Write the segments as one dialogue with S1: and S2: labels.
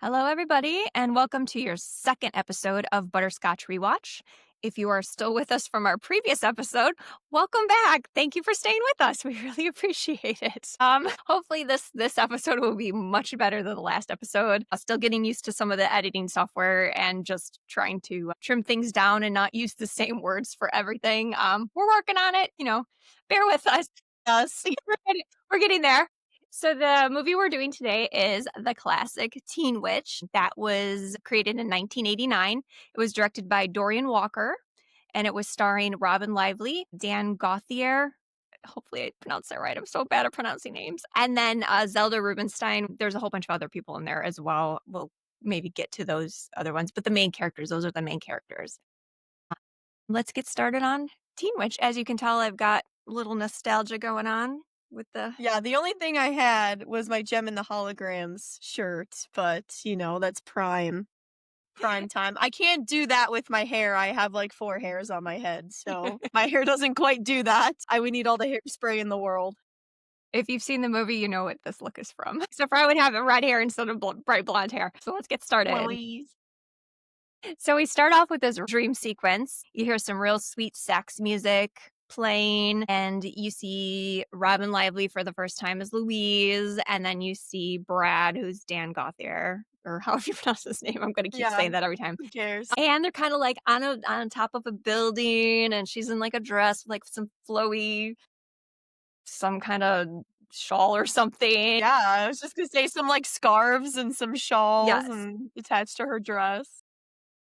S1: Hello, everybody, and welcome to your second episode of Butterscotch Rewatch. If you are still with us from our previous episode, welcome back. Thank you for staying with us. We really appreciate it. Hopefully this episode will be much better than the last episode. Still getting used to some of the editing software and just trying to trim things down and not use the same words for everything. We're working on it. Bear with us.
S2: Yes.
S1: We're getting there. So the movie we're doing today is the classic Teen Witch that was created in 1989. It was directed by Dorian Walker, and it was starring Robin Lively, Dan Gauthier. Hopefully I pronounced that right. I'm so bad at pronouncing names. And then Zelda Rubinstein. There's a whole bunch of other people in there as well. We'll maybe get to those other ones, but the main characters, those are the main characters. Let's get started on Teen Witch. As you can tell, I've got a little nostalgia going on with the
S2: Yeah, the only thing I had was my Gem and the Holograms shirt, but, that's prime time. I can't do that with my hair. I have, 4 hairs on my head, so my hair doesn't quite do that. I would need all the hairspray in the world.
S1: If you've seen the movie, you know what this look is from. Except for I would have red hair instead of bright blonde hair. So let's get started.
S2: Louise.
S1: So we start off with this dream sequence. You hear some real sweet sax music playing, and you see Robin Lively for the first time as Louise, and then you see Brad, who's Dan Gauthier, or however you pronounce his name. I'm going to keep
S2: Yeah,
S1: saying that every time.
S2: who cares?
S1: And they're kind of like on top of a building, and she's in like a dress with like some flowy, some kind of shawl or something.
S2: Yeah, I was just gonna say some, scarves and some shawls
S1: Yes.
S2: and attached to her dress.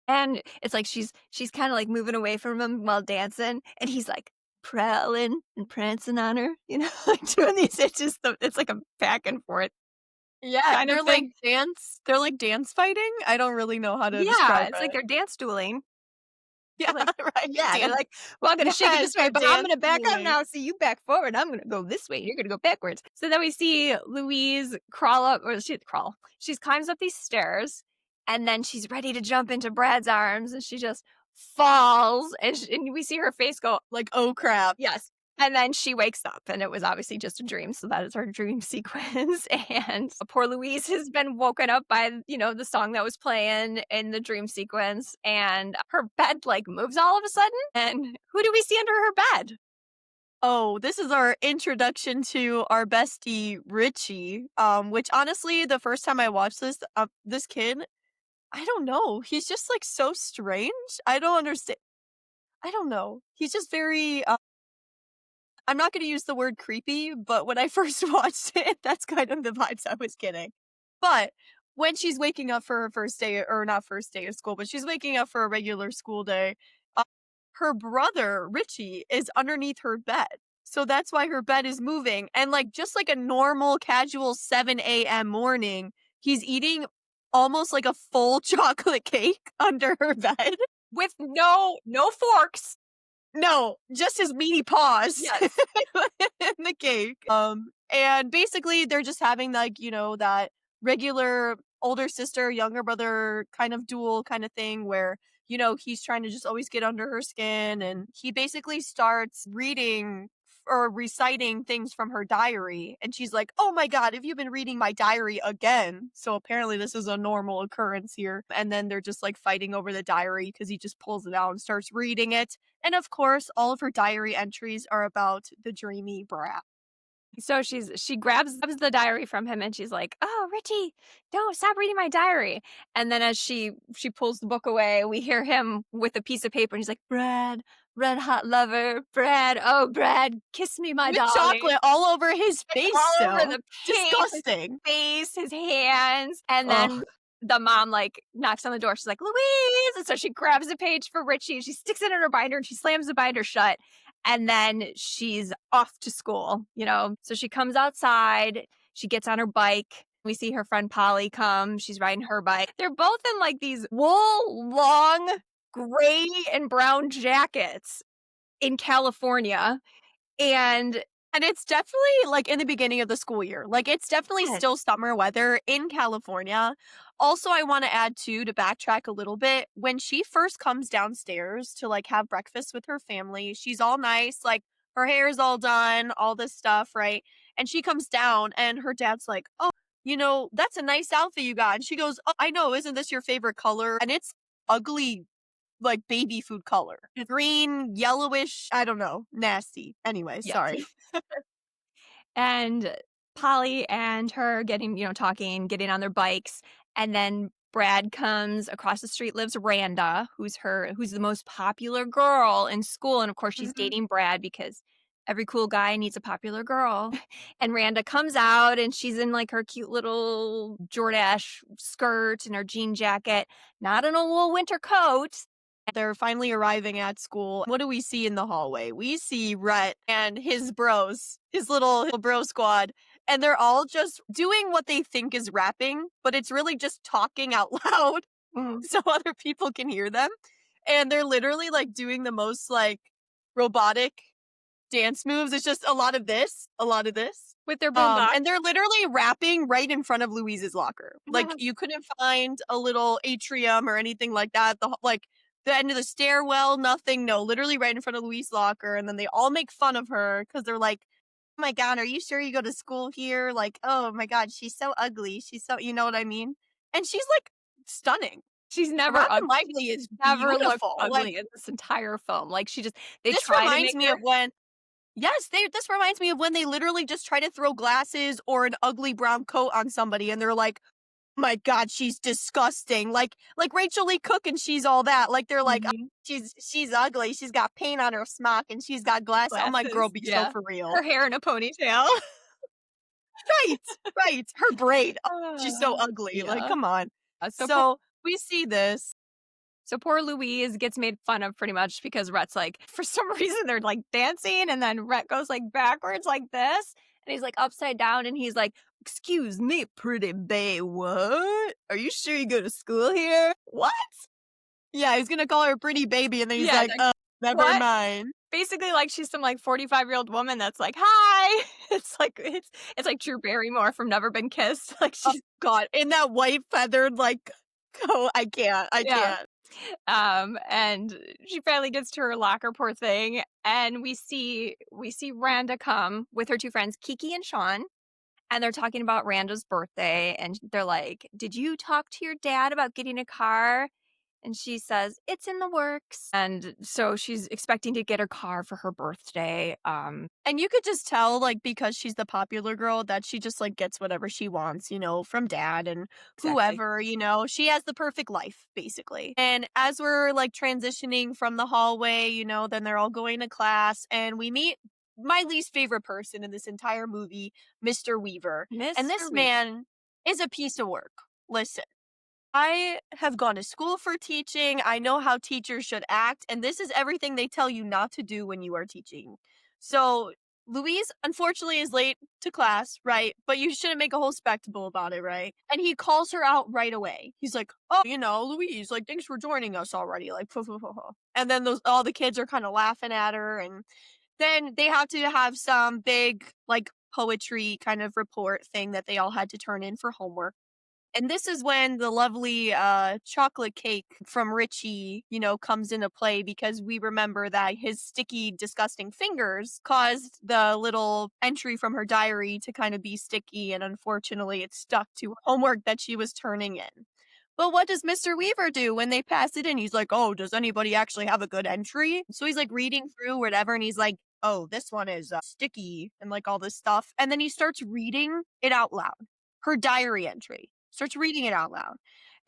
S1: And it's like she's kinda, like, moving away from him while dancing, and he's, like, prowling and prancing on her, like, doing these it's like a back and forth
S2: Yeah,
S1: kind of thing.
S2: they're dance fighting? I don't really know how to
S1: Yeah,
S2: describe
S1: it's like
S2: it.
S1: they're dance dueling.
S2: Yeah,
S1: Like
S2: right,
S1: yeah, they're
S2: dance.
S1: like, "Well, I'm gonna shake it
S2: Yes,
S1: this way,
S2: they're
S1: but I'm gonna
S2: dance
S1: back up
S2: dueling.
S1: now, so you back forward, I'm gonna go this way, you're gonna go backwards." So then we see Louise crawl up or she climbs up these stairs, and then she's ready to jump into Brad's arms, and she just falls, and we see her face go,
S2: Like, "Oh, crap."
S1: yes. And then she wakes up, and it was obviously just a dream, so that is her dream sequence, and poor Louise has been woken up by, the song that was playing in the dream sequence, and her bed, like, moves all of a sudden, and who do we see under her bed?
S2: Oh, this is our introduction to our bestie, Richie, which honestly, the first time I watched this kid, I don't know, he's just, so strange. I don't understand. I don't know. He's just very, I'm not gonna use the word creepy, but when I first watched it, that's kind of the vibes I was getting. But when she's waking up for her first day, or not first day of school, but she's waking up for a regular school day, uh, her brother, Richie, is underneath her bed. So that's why her bed is moving. And just like a normal, casual 7 a.m. morning, he's eating almost like a full chocolate cake under her bed.
S1: With no forks.
S2: No, just his meaty paws
S1: Yes.
S2: in the cake. And basically they're just having that regular older sister, younger brother kind of duel kind of thing where, he's trying to just always get under her skin, and he basically starts reading or reciting things from her diary, and she's like, "Oh my god, have you been reading my diary again?" So apparently this is a normal occurrence here. And then they're just fighting over the diary because he just pulls it out and starts reading it. And of course, all of her diary entries are about the dreamy brat.
S1: So she grabs the diary from him, and she's like, "Oh, Richie, don't stop reading my diary." And then as she pulls the book away, we hear him with a piece of paper, and he's like, "Brad, red hot lover, Brad, oh Brad, kiss me, my
S2: With
S1: darling."
S2: chocolate all over his face
S1: All over
S2: still.
S1: the paint, his
S2: Disgusting.
S1: face, his hands, and
S2: Ugh.
S1: then the mom knocks on the door. She's like, "Louise!" And so she grabs a page for Richie, and she sticks it in her binder, and she slams the binder shut. And then she's off to school. So she comes outside, she gets on her bike. We see her friend Polly come. She's riding her bike. They're both in these wool, long, gray and brown jackets in California. And
S2: And it's definitely in the beginning of the school year. It's definitely
S1: yes,
S2: still summer weather in California. Also, I want to add too, to backtrack a little bit, when she first comes downstairs to have breakfast with her family, she's all nice, her hair's all done, all this stuff, right? And she comes down and her dad's like, "Oh, That's a nice outfit you got. And she goes, oh, I know. Isn't this your favorite color? And it's ugly, like baby food color. Green, yellowish. I don't know. Nasty. Anyway, sorry.
S1: Yucky. And Polly and her getting, talking, getting on their bikes, and then Brad comes across the street, lives Randa, who's the most popular girl in school, and of course she's
S2: Mhm.
S1: dating Brad because every cool guy needs a popular girl. And Randa comes out and she's in like her cute little Jordache skirt and her jean jacket, not in a wool winter coat.
S2: They're finally arriving at school. What do we see in the hallway? We see Rhett and his bros, his little bro squad, and they're all just doing what they think is rapping, but it's really just talking out loud
S1: Mhm.
S2: so other people can hear them. And they're literally like doing the most like robotic dance moves. It's just a lot of this, a lot of this.
S1: With their boombox.
S2: And they're literally rapping right in front of Louise's locker. Like you couldn't find a little atrium or anything like that. The end of the stairwell, nothing. No, literally right in front of Louise's locker. And then they all make fun of her because they're like, "Oh my god, are you sure you go to school here? Like, oh my god, she's so ugly. She's so, you know what I mean?" And she's like stunning.
S1: She's never
S2: Robin Lively is
S1: never looked
S2: beautiful. Like
S1: ugly in this entire film. Like, they
S2: this
S1: try to
S2: reminds
S1: make
S2: me
S1: her
S2: of when Yes, this reminds me of when they literally just try to throw glasses or an ugly brown coat on somebody and they're like, "My god, she's disgusting." Like Rachel Lee Cook and She's All That. Like they're like, "Oh,
S1: Mhm.
S2: she's ugly. She's got paint on her smock and she's got glasses." I'm like, "Girl,
S1: Glasses,
S2: be so
S1: yeah.
S2: for real."
S1: Her hair in a ponytail.
S2: Right, right. Her braid. Oh, she's so
S1: Uh,
S2: ugly. Like,
S1: yeah.
S2: come on.
S1: So poor
S2: So we see this.
S1: so poor Louise gets made fun of pretty much because Rhett's like for some reason, they're, like, dancing, and then Rhett goes, like, backwards like this, and he's, like, upside down, and he's like, "Excuse me, pretty bae, what? Are you sure you go to school here?" "What?"
S2: Yeah, he's gonna call her a pretty baby, and then he's
S1: Yeah,
S2: like,
S1: like,
S2: never
S1: "What?"
S2: mind.
S1: Basically, like, she's some, like, 45-year-old woman that's like, "Hi." It's like Drew Barrymore from Never Been Kissed, like,
S2: Oh
S1: she's
S2: god, in that white feathered, like, oh, I can't, I
S1: yeah.
S2: can't.
S1: And she finally gets to her locker, poor thing, and we see Randa come with her 2 friends, Kiki and Sean, and they're talking about Randa's birthday, and they're like, "Did you talk to your dad about getting a car?" And she says, "It's in the works." And so she's expecting to get her car for her birthday.
S2: And you could just tell, like, because she's the popular girl, that she just, like, gets whatever she wants, from dad and
S1: Exactly.
S2: whoever. She has the perfect life, basically. And as we're, like, transitioning from the hallway, then they're all going to class, and we meet my least favorite person in this entire movie, Mr. Weaver. And
S1: Mr.
S2: this
S1: Weaver.
S2: man is a piece of work. Listen. I have gone to school for teaching. I know how teachers should act, and this is everything they tell you not to do when you are teaching. So, Louise, unfortunately, is late to class, right? But you shouldn't make a whole spectacle about it, right? And he calls her out right away. He's like, "Oh, Louise, like, thanks for joining us already." Like, and then all the kids are kind of laughing at her, and then they have to have some big, like, poetry kind of report thing that they all had to turn in for homework. And this is when the lovely chocolate cake from Richie, comes into play because we remember that his sticky, disgusting fingers caused the little entry from her diary to kind of be sticky. And unfortunately, it stuck to homework that she was turning in. But what does Mr. Weaver do when they pass it in? He's like, "Oh, does anybody actually have a good entry?" So he's like reading through whatever and he's like, "Oh, this one is sticky," and like all this stuff. And then he starts reading it out loud. Her diary entry. Starts reading it out loud.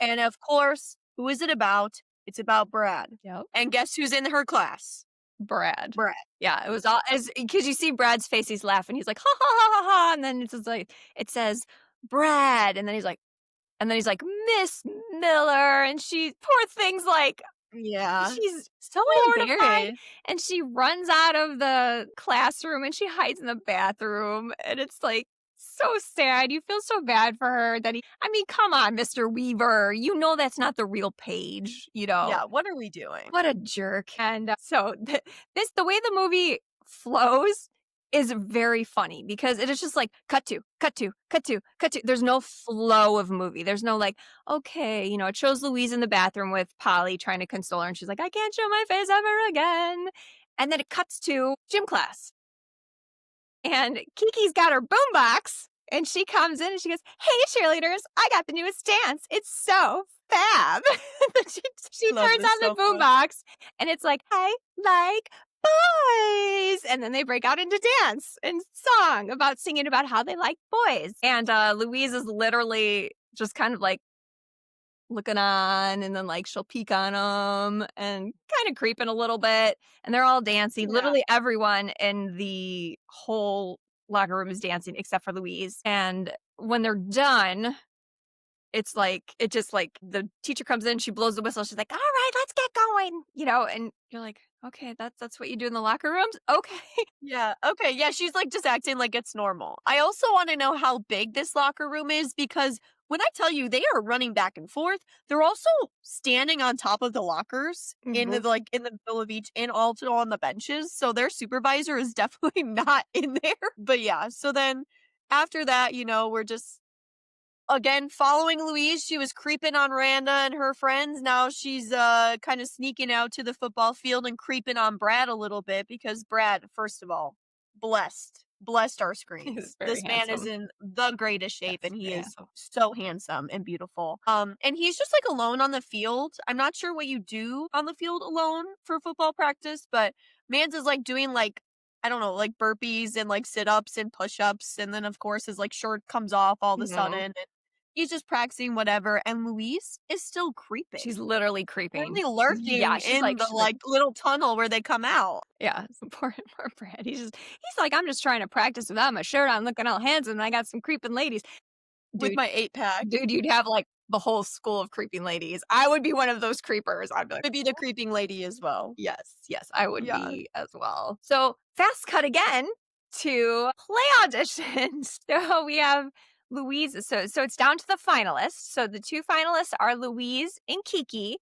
S2: And of course, who is it about? It's about Brad.
S1: Yep.
S2: And guess who's in her class?
S1: Brad.
S2: Brad.
S1: Yeah, it was all as because you see Brad's face, he's laughing. He's like, "Ha ha ha ha ha," and then it's just like it says Brad, and then he's like, "Miss Miller," and she poor thing's like
S2: Yeah.
S1: she's
S2: So
S1: mortified,
S2: embarrassed.
S1: and she runs out of the classroom and she hides in the bathroom, and it's like so sad. You feel so bad for her that I mean, come on, Mr. Weaver. You know that's not the real page, you know.
S2: Yeah, what are we doing?
S1: What a jerk. And so the way the movie flows is very funny because it is just like cut to, cut to, cut to, cut to. There's no flow of movie. There's no like, okay, it shows Louise in the bathroom with Polly trying to console her and she's like, I can't show my face ever again. And then it cuts to gym class. And Kiki's got her boombox And she comes in and she goes, "Hey, cheerleaders, I got the newest dance. It's so fab." Then she
S2: I love
S1: turns
S2: this
S1: on the
S2: so much.
S1: boombox and it's like, "I like boys." And then they break out into dance and song about singing about how they like boys. And Louise is literally just kind of like looking on, and then like she'll peek on them and kind of creeping a little bit. And they're all dancing.
S2: Yeah.
S1: Literally everyone in the whole locker room is dancing except for Louise. And when they're done, it's like it just like the teacher comes in, she blows the whistle, she's like, "All right, let's get going," and you're like, "Okay, that's what you do in the locker rooms? Okay."
S2: Yeah, okay, yeah, she's, like, just acting like it's normal. I also wanna know how big this locker room is because when I tell you they are running back and forth, they're also standing on top of the lockers
S1: Mhm.
S2: in the middle of each and also on the benches, so their supervisor is definitely not in there. But yeah, so then after that, we're just again, following Louise, she was creeping on Randa and her friends. Now she's kind of sneaking out to the football field and creeping on Brad a little bit because Brad, first of all, blessed our
S1: He's
S2: screens.
S1: very
S2: This man is
S1: handsome.
S2: in the greatest shape
S1: Yes,
S2: and he
S1: very
S2: is
S1: handsome.
S2: so handsome and beautiful. And he's just like alone on the field. I'm not sure what you do on the field alone for football practice, but Mans is like doing like I don't know, like burpees and like sit ups and push ups. And then, of course, his like shirt comes off all of a sudden.
S1: Mhm.
S2: And he's just practicing whatever, and Louise is still creeping.
S1: She's literally creeping.
S2: Literally lurking
S1: Yeah,
S2: in the,
S1: she's like,
S2: like, little tunnel where they come out
S1: yeah, poor Brad. He's like, "I'm just trying to practice without my shirt on, looking all handsome, and I got some creeping ladies."
S2: with
S1: Dude,
S2: my 8-pack
S1: you'd have, like, the whole school of creeping ladies. I would be one of those creepers. I'd be like,
S2: to be the creeping lady as well.
S1: yes, yes, I would
S2: Yeah.
S1: be as well. So, fast cut again to play auditions. So, we have Louise. So it's down to the finalists. So, the 2 finalists are Louise and Kiki,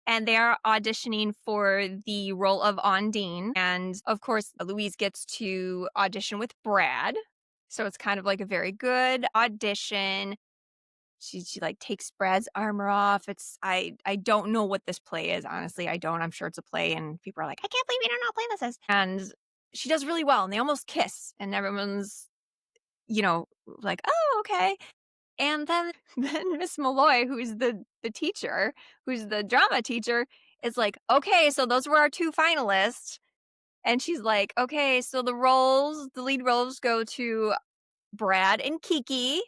S1: and they are auditioning for the role of Ondine. And, of course, Louise gets to audition with Brad. So, it's kind of like a very good audition. She like takes Brad's armor off. I don't know what this play is, honestly. I don't. I'm sure it's a play and people are like, "I can't believe you don't know what play this is." And she does really well and they almost kiss and everyone's, like, "Oh, okay." And then then Miss Malloy, who's the teacher, who's the drama teacher, is like, "Okay, so those were our 2 finalists." And she's like, "Okay, so the lead roles go to Brad and Kiki."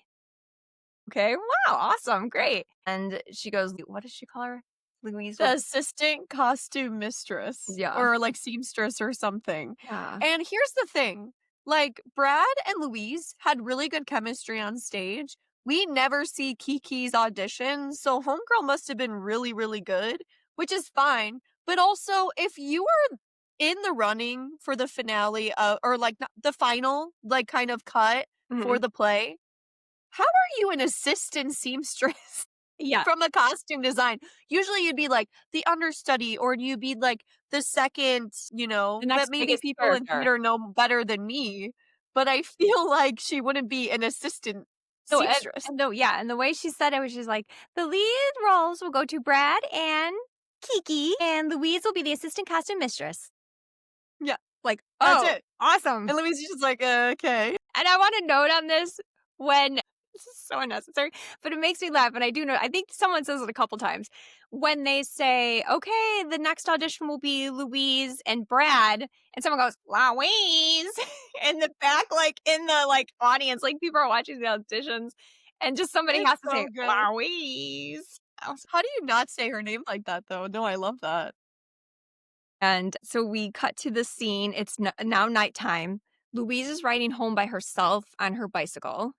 S1: Okay, wow, awesome, great. And she goes, what does she call her? Louise
S2: The
S1: will
S2: assistant costume mistress
S1: yeah,
S2: or, like, seamstress or something.
S1: yeah.
S2: And here's the thing, like, Brad and Louise had really good chemistry on stage. We never see Kiki's audition, so homegirl must have been really, really good, which is fine, but also, if you are in the running for the finale, or, like, not the final, like, kind of cut for
S1: Mhm.
S2: the play, how are you an assistant seamstress?
S1: Yeah,
S2: From a costume design. Usually you'd be like the understudy or you'd be like the second,
S1: the
S2: but
S1: next
S2: maybe
S1: biggest
S2: people in
S1: character.
S2: theater know better than me. But I feel like she wouldn't be an assistant
S1: No,
S2: seamstress.
S1: and the way she said it was just like, "The lead roles will go to Brad and Kiki, and Louise will be the assistant costume mistress."
S2: Yeah,
S1: Like,
S2: that's
S1: "Oh,
S2: it.
S1: awesome."
S2: And Louise is just like, okay.
S1: And I want to note on this when this is so unnecessary, but it makes me laugh. And I do know, I think someone says it a couple times when they say, okay, the next audition will be Louise and Brad. And someone goes, Louise in the back, like in the like audience, like people are watching the auditions and just somebody
S2: It's
S1: has to
S2: so
S1: say,
S2: good.
S1: Louise.
S2: How do you not say her name like that though? No, I love that.
S1: And so we cut to the scene. It's now nighttime. Louise is riding home by herself on her bicycle.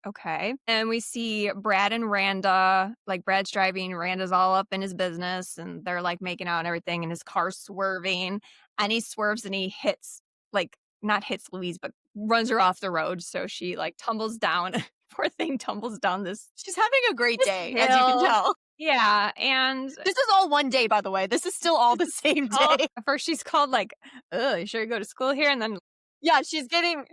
S1: Okay. And we see Brad and Randa, like Brad's driving, Randa's all up in his business and they're like making out and everything and his car's swerving and he swerves and he hits like not hits Louise but runs her off the road so she like tumbles down. Poor thing tumbles down
S2: She's having a great
S1: this
S2: day, as you can
S1: hill.
S2: tell.
S1: Yeah, and
S2: This is all one day, by the way. This is still all
S1: this
S2: the
S1: is
S2: same
S1: all
S2: day.
S1: at first she's called like, "Ugh, you sure you go to school here?" And then
S2: Yeah, she's getting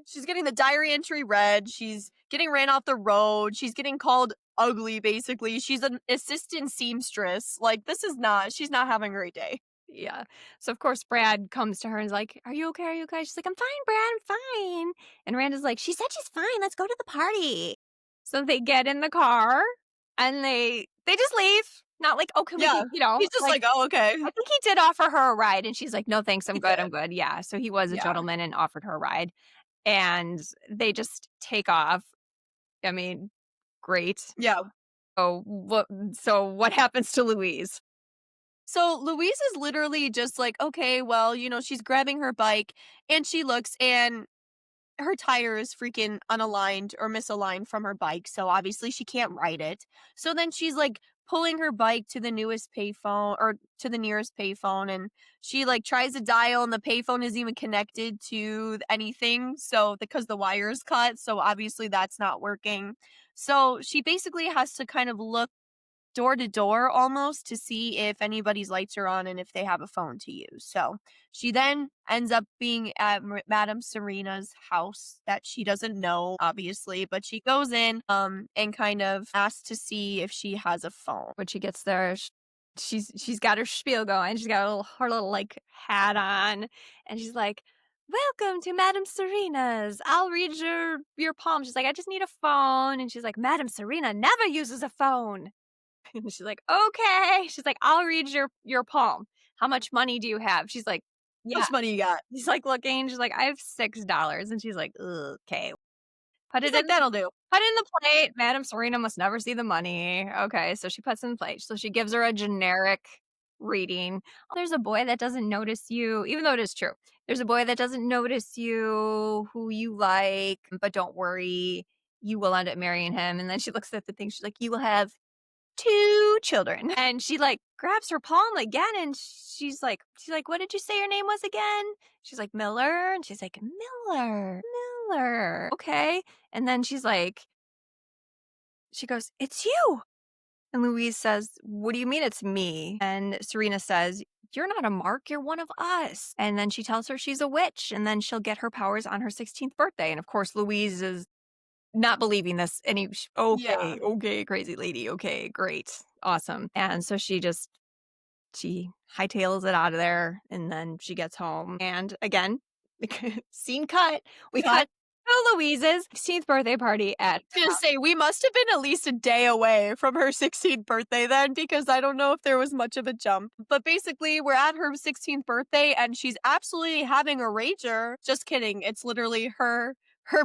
S2: the diary entry read, she's getting ran off the road, she's getting called ugly, basically, she's an assistant seamstress, like, this is not she's not having a great day.
S1: Yeah. So of course Brad comes to her and is like, "Are you okay? Are you okay?" She's like, "I'm fine, Brad. I'm fine." And Rand is like, "She said she's fine. Let's go to the party." So they get in the car and they just leave. Not like, "Oh, can we
S2: Yeah.
S1: get," you know,
S2: He's just
S1: like
S2: like, "Oh, okay."
S1: I think he did offer her a ride and she's like, "No, thanks. I'm
S2: He
S1: good.
S2: did.
S1: I'm good." Yeah. So he was a
S2: Yeah.
S1: gentleman and offered her a ride and they just take off. I mean, great.
S2: Yeah.
S1: So what happens to Louise?
S2: So Louise is literally just like, okay, well, she's grabbing her bike and she looks and her tire is freaking unaligned or misaligned from her bike. So obviously she can't ride it. So then she's like pulling her bike to the newest payphone or to the nearest payphone and she like tries to dial and the payphone isn't even connected to anything. So because the wire is cut. So obviously that's not working. So she basically has to kind of look door to door almost to see if anybody's lights are on and if they have a phone to use. So she then ends up being at Madame Serena's house that she doesn't know, obviously, but she goes in and kind of asks to see if she has a phone.
S1: When she gets there, she's got her spiel going. She's got her little like hat on, and she's like, "Welcome to Madame Serena's. I'll read your palm." She's like, "I just need a phone," and she's like, "Madame Serena never uses a phone." And she's like, "Okay." She's like, "I'll read your palm. How much money do you have?" She's like,
S2: How
S1: "Yeah."
S2: much money you got?
S1: She's like looking. She's like, "I have $6," and she's like, "Okay." Put
S2: He's
S1: it in
S2: like, that'll do.
S1: Put in the plate. Madame Serena must never see the money. Okay, so she puts in the plate. So she gives her a generic reading. There's a boy that doesn't notice you, even though it is true. There's a boy that doesn't notice you, who you like, but don't worry, you will end up marrying him. And then she looks at the thing. She's like, "You will have 2 children." And she like grabs her palm again and she's like, "What did you say your name was again?" She's like, "Miller." And she's like, "Miller, Miller." Okay. And then she goes, "It's you." And Louise says, "What do you mean it's me?" And Serena says, "You're not a mark, you're one of us." And then she tells her she's a witch and then she'll get her powers on her 16th birthday. And of course, Louise is not believing this.
S2: Yeah.
S1: Okay, okay, crazy lady. Okay, great. Awesome. And so she hightails it out of there and then she gets home. And again, scene cut. We cut
S2: Cut.
S1: to Louise's 16th birthday party at
S2: Gonna say we must have been at least a day away from her 16th birthday then because I don't know if there was much of a jump. But basically, we're at her 16th birthday and she's absolutely having a rager. Just kidding. It's literally her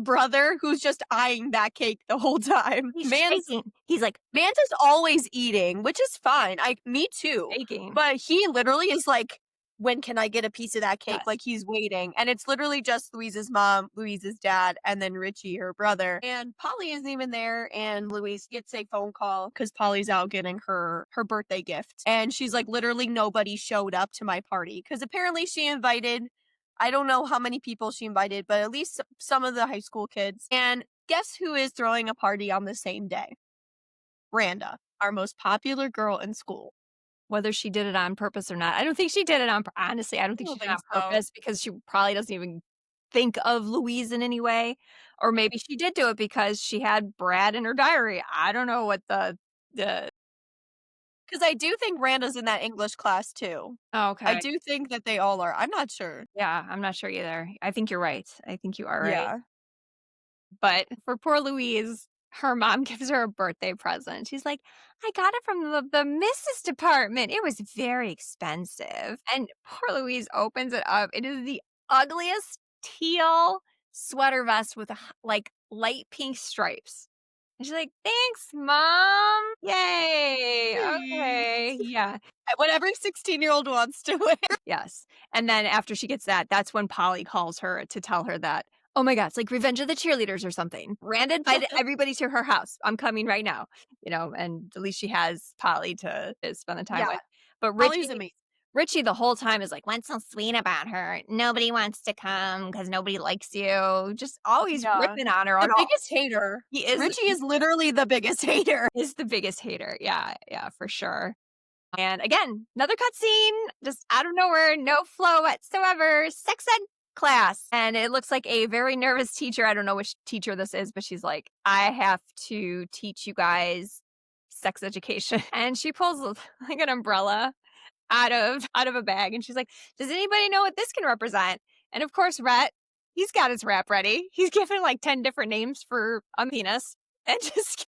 S2: brother who's just eyeing that cake the whole time.
S1: he's
S2: Man's
S1: shaking. He's like
S2: Man's is always eating, which is fine. Me too.
S1: shaking.
S2: But he literally is like, when can I get a piece of that cake?
S1: Yes.
S2: Like he's waiting. And it's literally just Louise's mom, Louise's dad, and then Richie, her brother. And Polly isn't even there. And Louise gets a phone call because Polly's out getting her birthday gift. And she's like, literally nobody showed up to my party. Because apparently she invited, I don't know how many people she invited, but at least some of the high school kids. And guess who is throwing a party on the same day? Randa, our most popular girl in school.
S1: Whether she did it on purpose or not. I don't think she did it on honestly, I don't
S2: I
S1: think she
S2: don't
S1: did it
S2: think
S1: on
S2: so.
S1: purpose because she probably doesn't even think of Louise in any way, or maybe she did do it because she had Brad in her diary. I don't know what the
S2: Because I do think Randa's in that English class too. I
S1: okay.
S2: do think that they all are. I'm not sure.
S1: Yeah, I'm not sure either. I think you're right. I think you are right.
S2: Yeah.
S1: But for poor Louise, her mom gives her a birthday present. She's like, "I got it from the Mrs. department. It was very expensive." And poor Louise opens it up. It is the ugliest teal sweater vest with like light pink stripes. And she's like, "Thanks, mom. Yay. Okay.
S2: Thanks.
S1: Yeah.
S2: What every 16-year-old wants to wear.
S1: Yes." And then after she gets that, that's when Polly calls her to tell her that, "Oh my god, it's like Revenge of the Cheerleaders or something. Rand invited everybody to her house. I'm coming right now." And at least she has Polly to spend the time
S2: Yeah.
S1: with. But
S2: Polly's
S1: Richie
S2: amazing.
S1: Richie the whole time is like, "What's so sweet about her? Nobody wants to come because nobody likes you." Just always
S2: Yeah.
S1: ripping on her
S2: The
S1: at all.
S2: biggest hater.
S1: He is
S2: Richie is literally the biggest hater.
S1: is the biggest hater. Yeah, yeah, for sure. And again, another cutscene, just out of nowhere, no flow whatsoever. Sex ed class. And it looks like a very nervous teacher. I don't know which teacher this is, but she's like, "I have to teach you guys sex education." And she pulls like an umbrella out of a bag, and she's like, "Does anybody know what this can represent?" And of course, Rhett, he's got his rap ready. He's given like 10 different names for a penis and just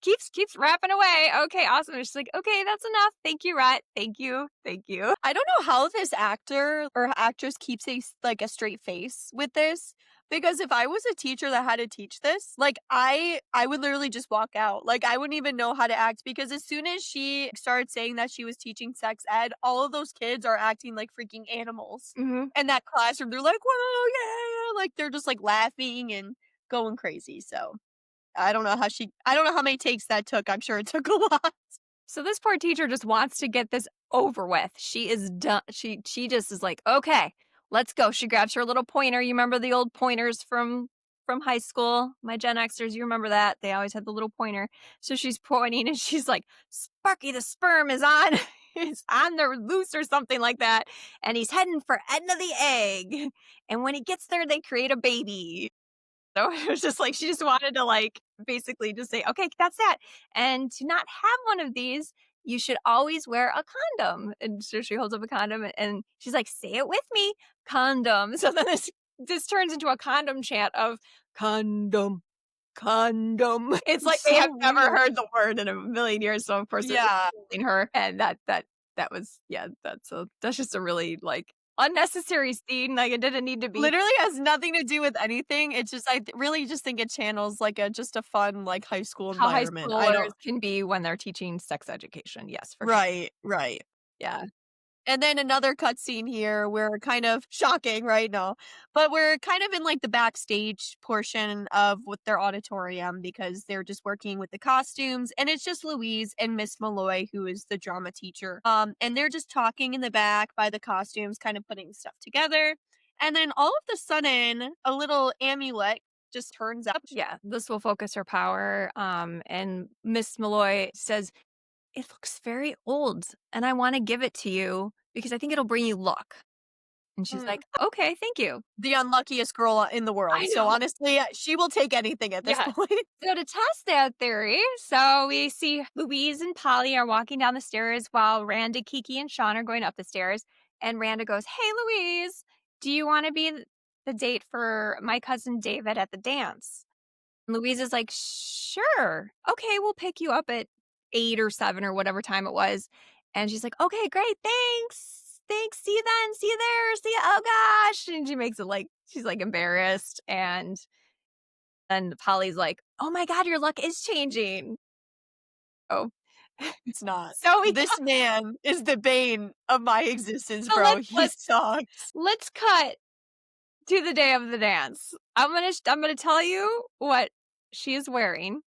S1: keeps rapping away. Okay, awesome. And she's like, "Okay, that's enough. Thank you, Rhett. Thank you. Thank you."
S2: I don't know how this actor or actress keeps like a straight face with this, because if I was a teacher that had to teach this, like I would literally just walk out. Like I wouldn't even know how to act, because as soon as she started saying that she was teaching sex ed, all of those kids are acting like freaking animals.
S1: Mhm.
S2: In that classroom, they're like, "Whoa, yeah!" Like they're just like laughing and going crazy. So I don't know how many takes that took. I'm sure it took a lot.
S1: So this poor teacher just wants to get this over with. She is done. She just is like, "Okay, let's go." She grabs her little pointer. You remember the old pointers from high school? My Gen Xers, you remember that? They always had the little pointer. So she's pointing and she's like, "Sparky the sperm is on is on the loose," or something like that, and he's heading for Edna the egg. And when he gets there, they create a baby. So it was just like she just wanted to like basically just say, "Okay, that's that. And to not have one of these, you should always wear a condom." And so she holds up a condom and she's like, "Say it with me, condom." So then this turns into a condom chant of condom, condom. It's like
S2: It's
S1: they
S2: so
S1: have never
S2: weird.
S1: heard the word in a million years. So of course they're just
S2: Yeah.
S1: holding her. And that was yeah, that's just a really like unnecessary scene. Like it didn't need to be.
S2: Literally has nothing to do with anything. It's just really just think it channels like a just a fun, like, high school
S1: How high
S2: environment. I
S1: schoolers
S2: don't.
S1: can be when they're teaching sex education, yes, for sure.
S2: Right, right.
S1: Yeah.
S2: And then another cutscene here, we're kind of shocking, right? No. But we're kind of in, like, the backstage portion of with their auditorium, because they're just working with the costumes, and it's just Louise and Miss Malloy, who is the drama teacher. And they're just talking in the back by the costumes, kind of putting stuff together. And then all of a sudden, a little amulet just turns up.
S1: Yeah, this will focus her power, and Miss Malloy says, "It looks very old, and I wanna give it to you because I think it'll bring you luck." And she's
S2: Mm.
S1: like, "Okay, thank you."
S2: The unluckiest girl in the world.
S1: I
S2: So
S1: know.
S2: honestly, she will take anything at this
S1: Yeah.
S2: point.
S1: So to test that theory, so we see Louise and Polly are walking down the stairs while Randa, Kiki, and Sean are going up the stairs. And Randa goes, "Hey, Louise, do you want to be the date for my cousin David at the dance?" And Louise is like, "Sure. Okay, we'll pick you up at 8 or 7 or whatever time it was." And she's like, "Okay, great. Thanks. Thanks. See you then. See you there. See you. Oh gosh." And she makes it like she's like embarrassed. And then Polly's like, "Oh my god, your luck is changing." Oh.
S2: It's not.
S1: So we
S2: This man is the bane of my existence,
S1: so
S2: bro. He sucks.
S1: let's cut to the day of the dance. I'm gonna tell you what she is wearing.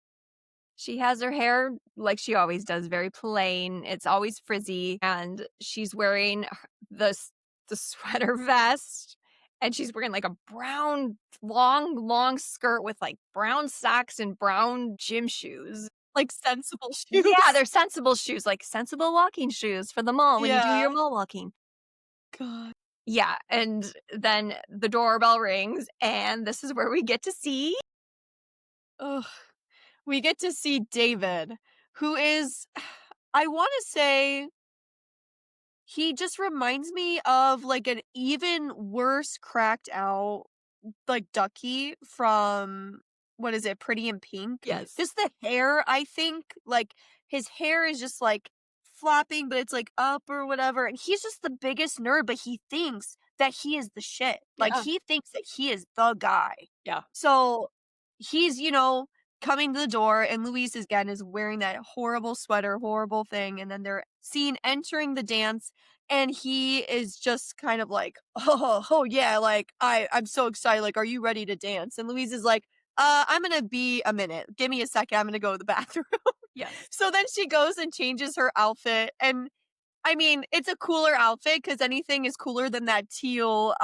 S1: She has her hair like she always does, very plain. It's always frizzy, and she's wearing the sweater vest, and she's wearing like a brown long skirt with like brown socks and brown gym shoes.
S2: Like, sensible
S1: Yeah,
S2: shoes.
S1: they're sensible shoes, like sensible walking shoes for the mall when you do your
S2: Yeah.
S1: mall walking.
S2: God.
S1: Yeah, and then the doorbell rings, and this is where we get to see
S2: Ugh. We get to see David, who is I wanna say he just reminds me of, like, an even worse cracked out, like, Ducky from what is it, Pretty in Pink?
S1: yes.
S2: Just the hair, I think, like, his hair is just, like, flopping, but it's, like, up or whatever, and he's just the biggest nerd, but he thinks that he is the shit. Like,
S1: Yeah,
S2: he thinks that he is the guy.
S1: yeah.
S2: So, he's, coming to the door, and Louise again is wearing that horrible sweater, horrible thing, and then they're seen entering the dance, and he is just kind of like, "Oh, yeah, like, I'm so excited, like, are you ready to dance?" And Louise is like, I'm gonna be a minute. Give me a second, I'm gonna go to the bathroom."
S1: Yes.
S2: So then she goes and changes her outfit, and I mean, it's a cooler outfit because anything is cooler than that teal,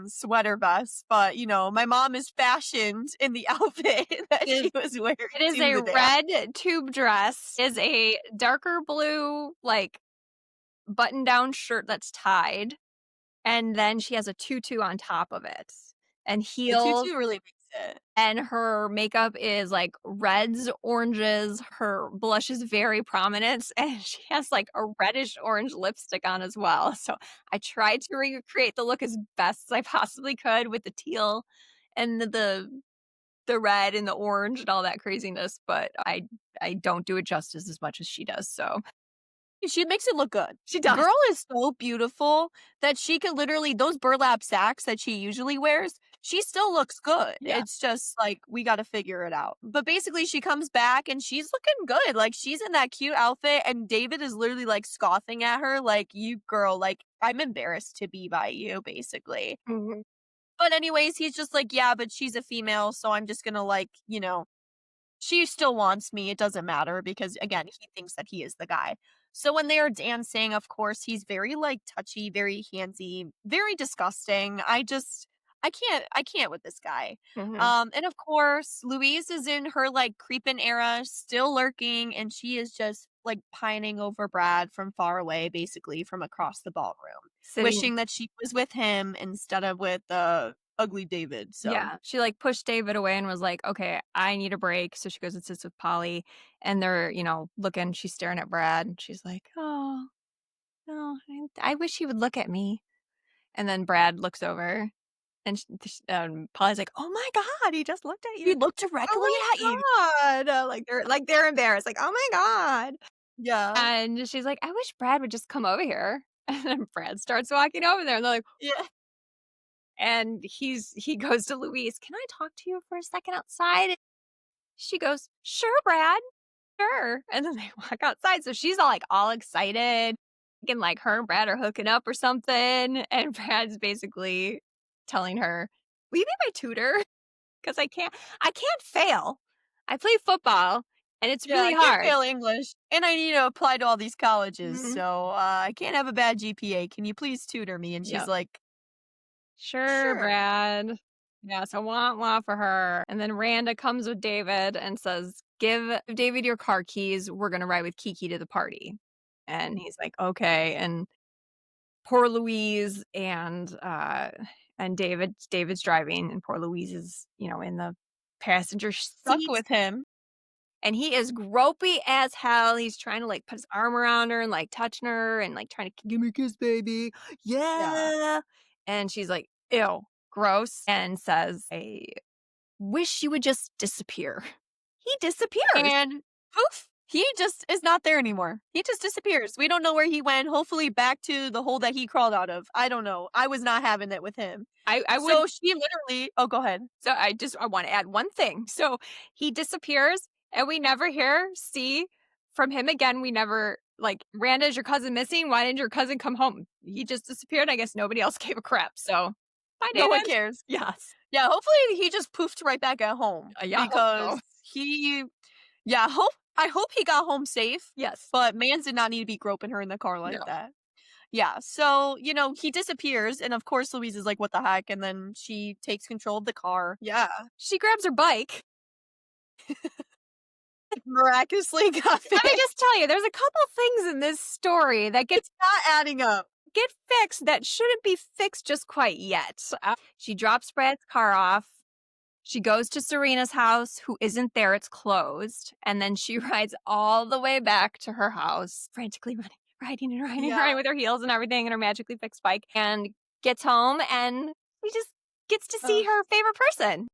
S2: sweater vest, but, my mom is fashioned in the outfit that
S1: It is
S2: she was wearing
S1: it is
S2: to
S1: a
S2: the dance.
S1: red tube dress, is a darker blue, like, button-down shirt that's tied, and then she has a tutu on top of it, and
S2: The
S1: heels.
S2: tutu really makes it.
S1: and her makeup is, like, reds, oranges, her blush is very prominent, and she has, like, a reddish orange lipstick on as well, so I tried to recreate the look as best as I possibly could with the teal and the red and the orange and all that craziness, but I don't do it justice as much as she does, so
S2: She makes it look good.
S1: she does.
S2: Girl is so beautiful that she could literally those burlap sacks that she usually wears, she still looks good.
S1: Yeah.
S2: It's just like we gotta figure it out. But basically she comes back and she's looking good. Like she's in that cute outfit and David is literally like scoffing at her like you girl, like I'm embarrassed to be by you, basically.
S1: Mhm.
S2: But anyways, he's just like, yeah, but she's a female, so I'm just gonna like, she still wants me, it doesn't matter because, again, he thinks that he is the guy. So when they are dancing, of course, he's very, like, touchy, very handsy, very disgusting. I can't with this guy.
S1: Mhm.
S2: And of course, Louise is in her, like, creeping era, still lurking, and she is just, like, pining over Brad from far away, basically from across the ballroom,
S1: Sitting
S2: wishing that she was with him instead of with, ugly David, so
S1: Yeah, she, like, pushed David away and was like, "Okay, I need a break," so she goes and sits with Polly, and they're, looking she's staring at Brad, and she's like, "Oh, no, I wish he would look at me." And then Brad looks over, and Polly's like, "Oh my god, he just looked at you."
S2: he looked
S1: "Oh
S2: directly at you.
S1: my god," like they're embarrassed, like, "Oh my god."
S2: Yeah.
S1: And she's like, "I wish Brad would just come over here." And then Brad starts walking over there, and they're like,
S2: Yeah.
S1: and he goes to Louise, "Can I talk to you for a second outside?" She goes, "Sure, Brad, sure." And then they walk outside, so she's all excited, thinking like her and Brad are hooking up or something, and Brad's basically telling her, "Will you be my tutor? Because I can't fail. I play football, and it's
S2: Yeah,
S1: really
S2: I can't
S1: hard."
S2: fail English, and I need to apply to all these colleges,
S1: Mhm.
S2: so, I can't have a bad GPA. Can you please tutor me? And she's
S1: Yep.
S2: like,
S1: "Sure,
S2: "Sure."
S1: Brad." Yeah, so wah for her, and then Randa comes with David and says, "Give David your car keys, we're gonna ride with Kiki to the party." And he's like, "Okay," and poor Louise and David's driving, and poor Louise is, in the passenger
S2: Stuck
S1: seat,
S2: with him.
S1: and he is gropey as hell. He's trying to, like, put his arm around her and, like, touching her and, like, trying to, "Give me a kiss, baby.
S2: Yeah.
S1: Yeah." And she's like, "Ew, gross," and says, "I wish you would just disappear." He disappears.
S2: And poof, he just is not there anymore. He just disappears. We don't know where he went, hopefully back to the hole that he crawled out of. I don't know. I was not having it with him.
S1: I would
S2: So she literally Oh, go ahead.
S1: So I wanna add one thing. So he disappears, and we never see from him again. We never like, "Randa, is your cousin missing? Why didn't your cousin come home?" He just disappeared. I guess nobody else gave a crap, so bye,
S2: No one
S1: David.
S2: cares.
S1: Yes.
S2: Yeah, hopefully he just poofed right back at home
S1: Yeah, I hope
S2: because
S1: so.
S2: I hope he got home safe,
S1: Yes.
S2: but mans did not need to be groping her in the car like
S1: No.
S2: that. Yeah, so, he disappears, and of course Louise is like, "What the heck?" And then she takes control of the car.
S1: Yeah. She grabs her bike.
S2: Miraculously got
S1: Let me
S2: fixed.
S1: just tell you, there's a couple things in this story that
S2: It's not adding up.
S1: get fixed that shouldn't be fixed just quite yet. She drops Brad's car off. She goes to Serena's house, who isn't there, it's closed, and then she rides all the way back to her house, frantically riding and riding and riding
S2: Yeah.
S1: with her heels and everything and her magically fixed bike, and gets home, and she just gets to see
S2: Ugh.
S1: her favorite person.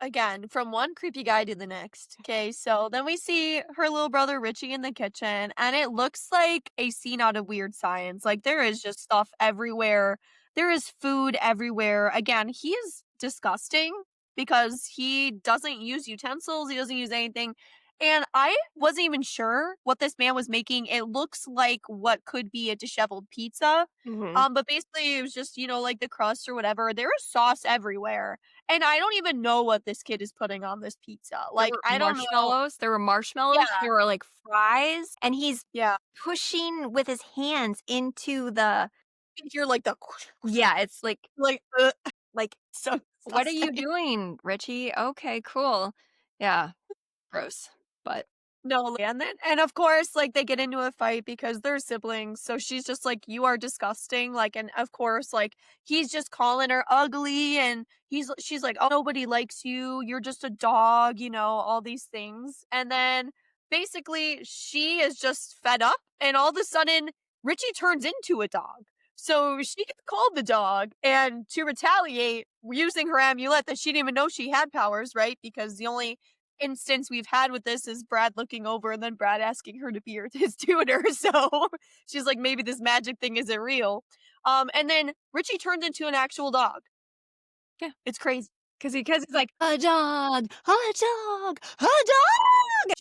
S2: Again, from one creepy guy to the next. Okay, so then we see her little brother Richie in the kitchen, and it looks like a scene out of Weird Science. Like there is just stuff everywhere. There is food everywhere. Again, he is disgusting because he doesn't use utensils, he doesn't use anything. And I wasn't even sure what this man was making. It looks like what could be a disheveled pizza.
S1: Mhm.
S2: But basically it was just, like the crust or whatever. There is sauce everywhere. And I don't even know what this kid is putting on this pizza. Like, I don't know.
S1: There
S2: Yeah,
S1: were, like, fries, and he's
S2: yeah.
S1: pushing with his hands into the
S2: You hear like the
S1: yeah, it's
S2: like,
S1: like,
S2: so
S1: "What are you
S2: disgusting.
S1: doing, Richie? Okay, cool." Yeah, gross, but
S2: No, and of course, like, they get into a fight because they're siblings, so she's just like, "You are disgusting," like, and of course, like, he's just calling her ugly, and she's like, "Oh, nobody likes you, you're just a dog," all these things, and then, basically, she is just fed up, and all of a sudden, Richie turns into a dog. So she gets called the dog, and to retaliate, using her amulet that she didn't even know she had powers, right? Because the only instance we've had with this is Brad looking over and then Brad asking her to be his tutor. So she's like, maybe this magic thing isn't real. And then Richie turns into an actual dog.
S1: Yeah,
S2: It's crazy.
S1: because he's like, "A dog, a dog, a dog!"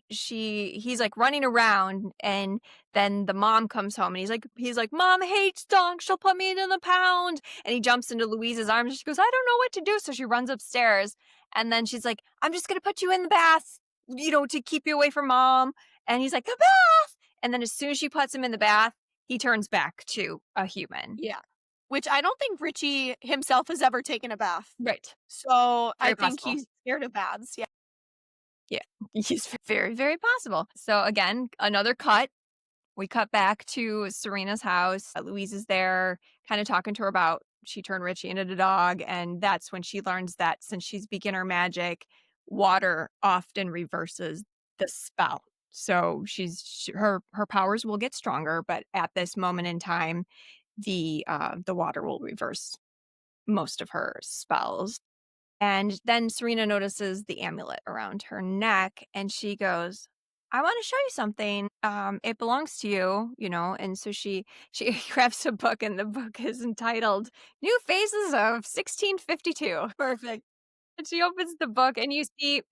S1: He's, like, running around, and then the mom comes home, and he's like, "Mom hates dogs, she'll put me in the pound," and he jumps into Louise's arms, and she goes, "I don't know what to do," so she runs upstairs, and then she's like, "I'm just gonna put you in the bath, to keep you away from mom," and he's like, "The bath!" And then as soon as she puts him in the bath, he turns back to a human.
S2: Yeah. Which I don't think Richie himself has ever taken a bath.
S1: Right.
S2: So I
S1: Very
S2: think
S1: possible.
S2: he's scared of baths. Yeah.
S1: Yeah, it's very, very possible. So again, another cut. We cut back to Serena's house. Louise is there, kind of talking to her about she turned Richie into the dog, and that's when she learns that since she's beginner magic, water often reverses the spell. So her powers will get stronger, but at this moment in time, the water will reverse most of her spells. And then Serena notices the amulet around her neck and she goes, "I want to show you something. It belongs to you, And so she grabs a book and the book is entitled New Phases of 1652.
S2: Perfect.
S1: And she opens the book and you see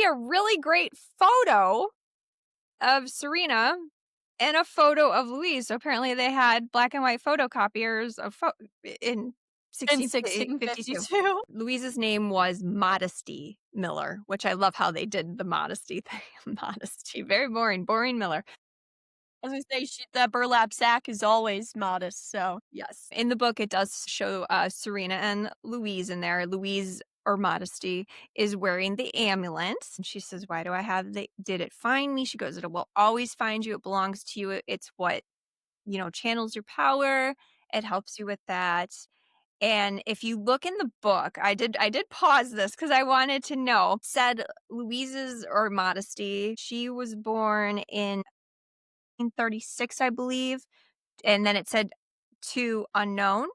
S1: a really great photo of Serena and a photo of Louise. So apparently they had black and white photocopiers in
S2: In
S1: 1652.
S2: 1652.
S1: Louise's name was Modesty Miller, which I love how they did the modesty thing. Modesty, very boring, boring Miller.
S2: I was gonna say that burlap sack is always modest. So
S1: Yes. In the book, it does show Serena and Louise in there. Louise, or Modesty, is wearing the amulet. And she says, "Why do I have did it find me?" She goes, "It will always find you. It belongs to you. It's what, channels your power. It helps you with that." And if you look in the book, I did pause this because I wanted to know. It said Louise's, or Modesty, she was born in 1936, I believe. And then it said to unknown.